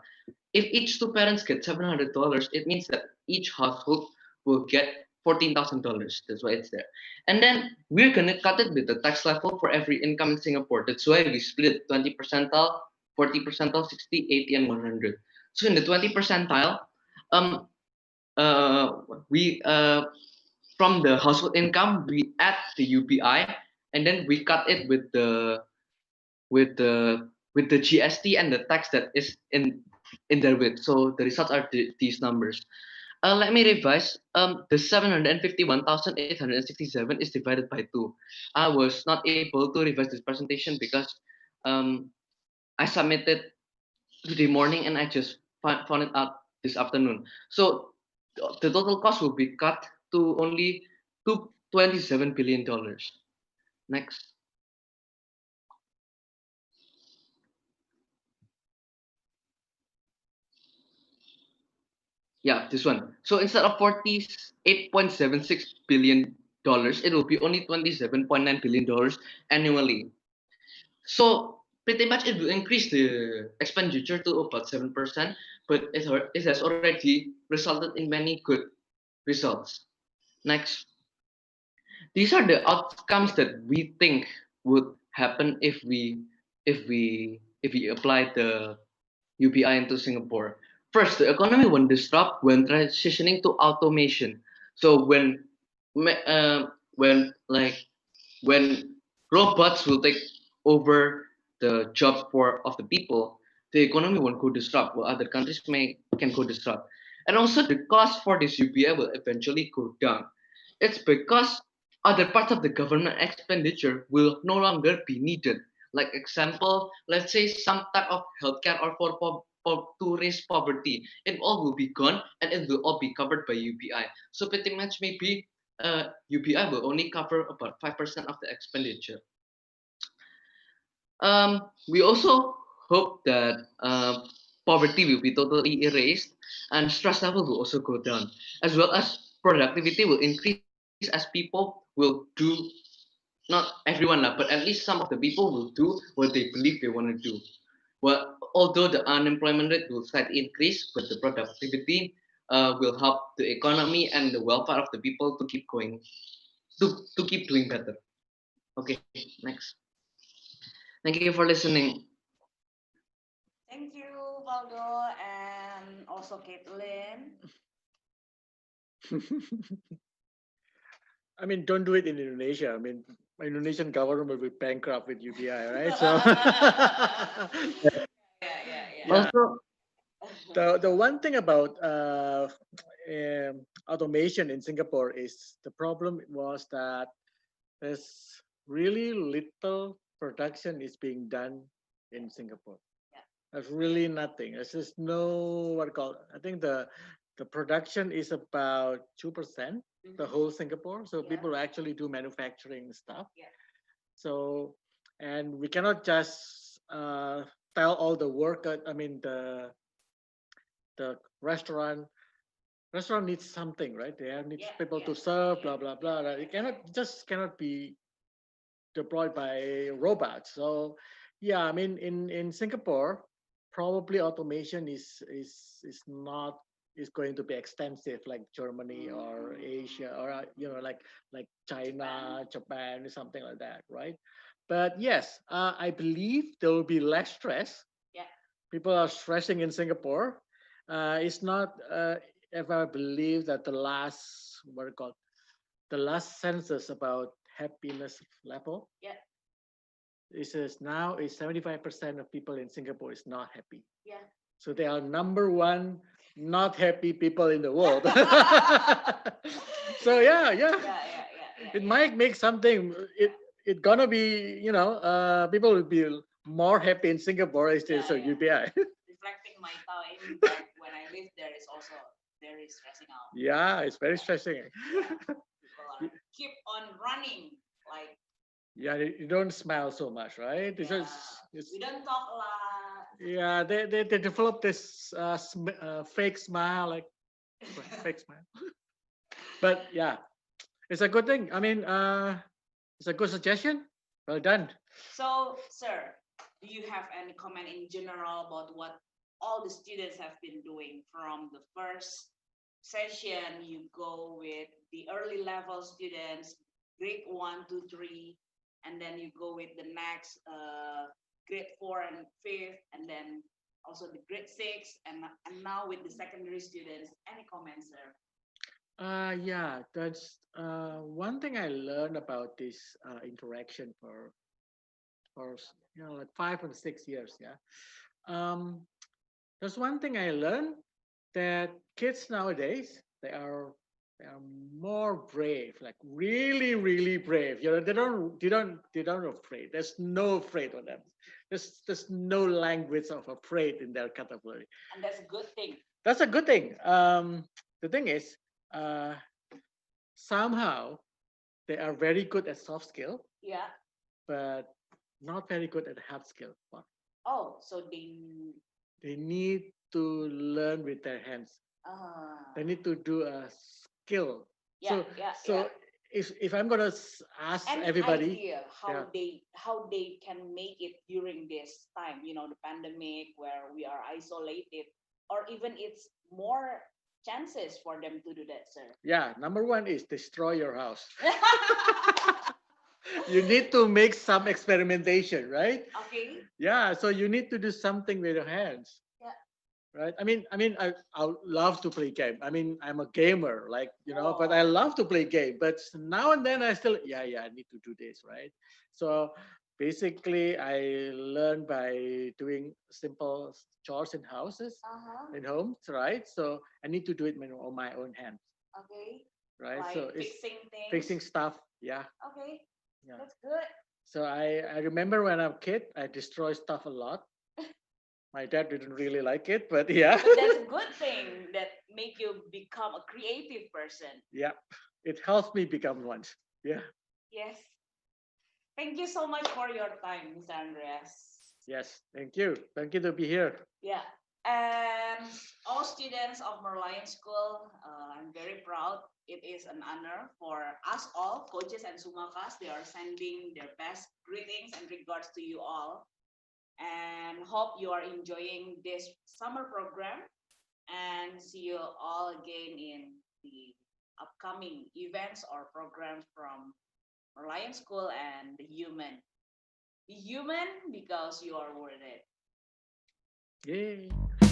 If each two parents get $700, it means that each household will get $14,000. That's why it's there. And then we're gonna cut it with the tax level for every income in Singapore. That's why we split 20 percentile, 40 percentile, 60, 80, and 100. So in the 20 percentile, um, we from the household income we add the UBI, and then we cut it with the GST and the tax that is in there with. So the results are these numbers. Let me revise. The 751,867 is divided by 2. I was not able to revise this presentation because I submitted today morning and I just found it out this afternoon. So the total cost will be cut to only $27 billion. Next. Yeah, this one. So instead of $48.76 billion, it will be only $27.9 billion annually. So pretty much it will increase the expenditure to about 7%, but it has already resulted in many good results. Next. These are the outcomes that we think would happen if we apply the UBI into Singapore. First, the economy won't disrupt when transitioning to automation. So when when robots will take over the job of the people, the economy won't go disrupt, while other countries can go disrupt. And also the cost for this UBI will eventually go down. It's because other parts of the government expenditure will no longer be needed. Like example, let's say some type of healthcare or to raise poverty, it all will be gone and it will all be covered by UBI. So pretty much maybe UBI will only cover about 5% of the expenditure. We also hope that poverty will be totally erased and stress level will also go down, as well as productivity will increase as people will do, not everyone, but at least some of the people will do what they believe they want to do. Well, although the unemployment rate will slightly increase, but the productivity will help the economy and the welfare of the people to keep going, to keep doing better. Okay, next. Thank you for listening. Thank you, Valdo, and also Caitlin. I mean, don't do it in Indonesia. I mean, Indonesian government will be bankrupt with UBI, right? So, yeah. Also, the one thing about automation in Singapore is the problem was that there's really little production is being done in Singapore. There's really nothing. There's just no what called. I think the production is about 2%, the whole Singapore. So people actually do manufacturing stuff. So, and we cannot just tell all the worker. I mean the restaurant needs something, right? They have needs people to serve, blah blah blah. It cannot be deployed by robots. So yeah, I mean in Singapore, probably automation is not is going to be extensive like Germany or Asia or like China, Japan, something like that, right? But yes, I believe there will be less stress. Yeah. People are stressing in Singapore. It's not if I believe that the last the last census about happiness level. Yeah. It says now is 75% of people in Singapore is not happy. Yeah. So they are number one not happy people in the world. So yeah, it might make something. It gonna be, people will be more happy in Singapore instead of UPI. Reflecting my time back when I lived there is also very stressing out. Yeah, it's very stressing. People are keep on running like Yeah, you don't smile so much, right? It's just, we don't talk a lot. yeah, they develop this fake smile, like fake smile. But yeah, it's a good thing. I mean, it's a good suggestion. Well done. So, sir, do you have any comment in general about what all the students have been doing from the first session? You go with the early level students, grade 1, 2, 3, and then you go with the next grade 4 and 5th, and then also the grade 6, and now with the secondary students. Any comments, sir? Yeah, that's one thing I learned about this interaction for like 5 or 6 years. Yeah, there's one thing I learned, that kids nowadays they are more brave, like really really brave. They don't afraid. There's no afraid of them. There's no language of afraid in their category. And that's a good thing. That's a good thing. The thing is, uh, somehow they are very good at soft skill, Yeah. but not very good at hard skill. Oh, so They need to learn with their hands. They need to do a skill. So if I'm gonna ask any everybody, idea how yeah. they can make it during this time, the pandemic where we are isolated, or even it's more chances for them to do that, sir? Yeah, number one is destroy your house. You need to make some experimentation, right? Okay. Yeah, so you need to do something with your hands. Yeah. Right. I love to play game. I mean, I'm a gamer, like, but I love to play game. But now and then I still, I need to do this, right? So basically, I learn by doing simple chores in houses, in homes, right? So I need to do it on my own hands, Okay. right? Like So it's fixing things. fixing stuff. Yeah. Okay. Yeah. That's good. So I remember when I'm a kid, I destroy stuff a lot. My dad didn't really like it, but yeah. But that's a good thing that make you become a creative person. Yeah, it helps me become one. Yeah. Yes. Thank you so much for your time, Mr. Andreas. Yes, thank you. Thank you to be here. Yeah. And all students of Merlion School, I'm very proud. It is an honor for us all, coaches and Sumakas. They are sending their best greetings and regards to you all. And hope you are enjoying this summer program, and see you all again in the upcoming events or programs from Merlion School and the Human. Be human because you are worth it. Yay.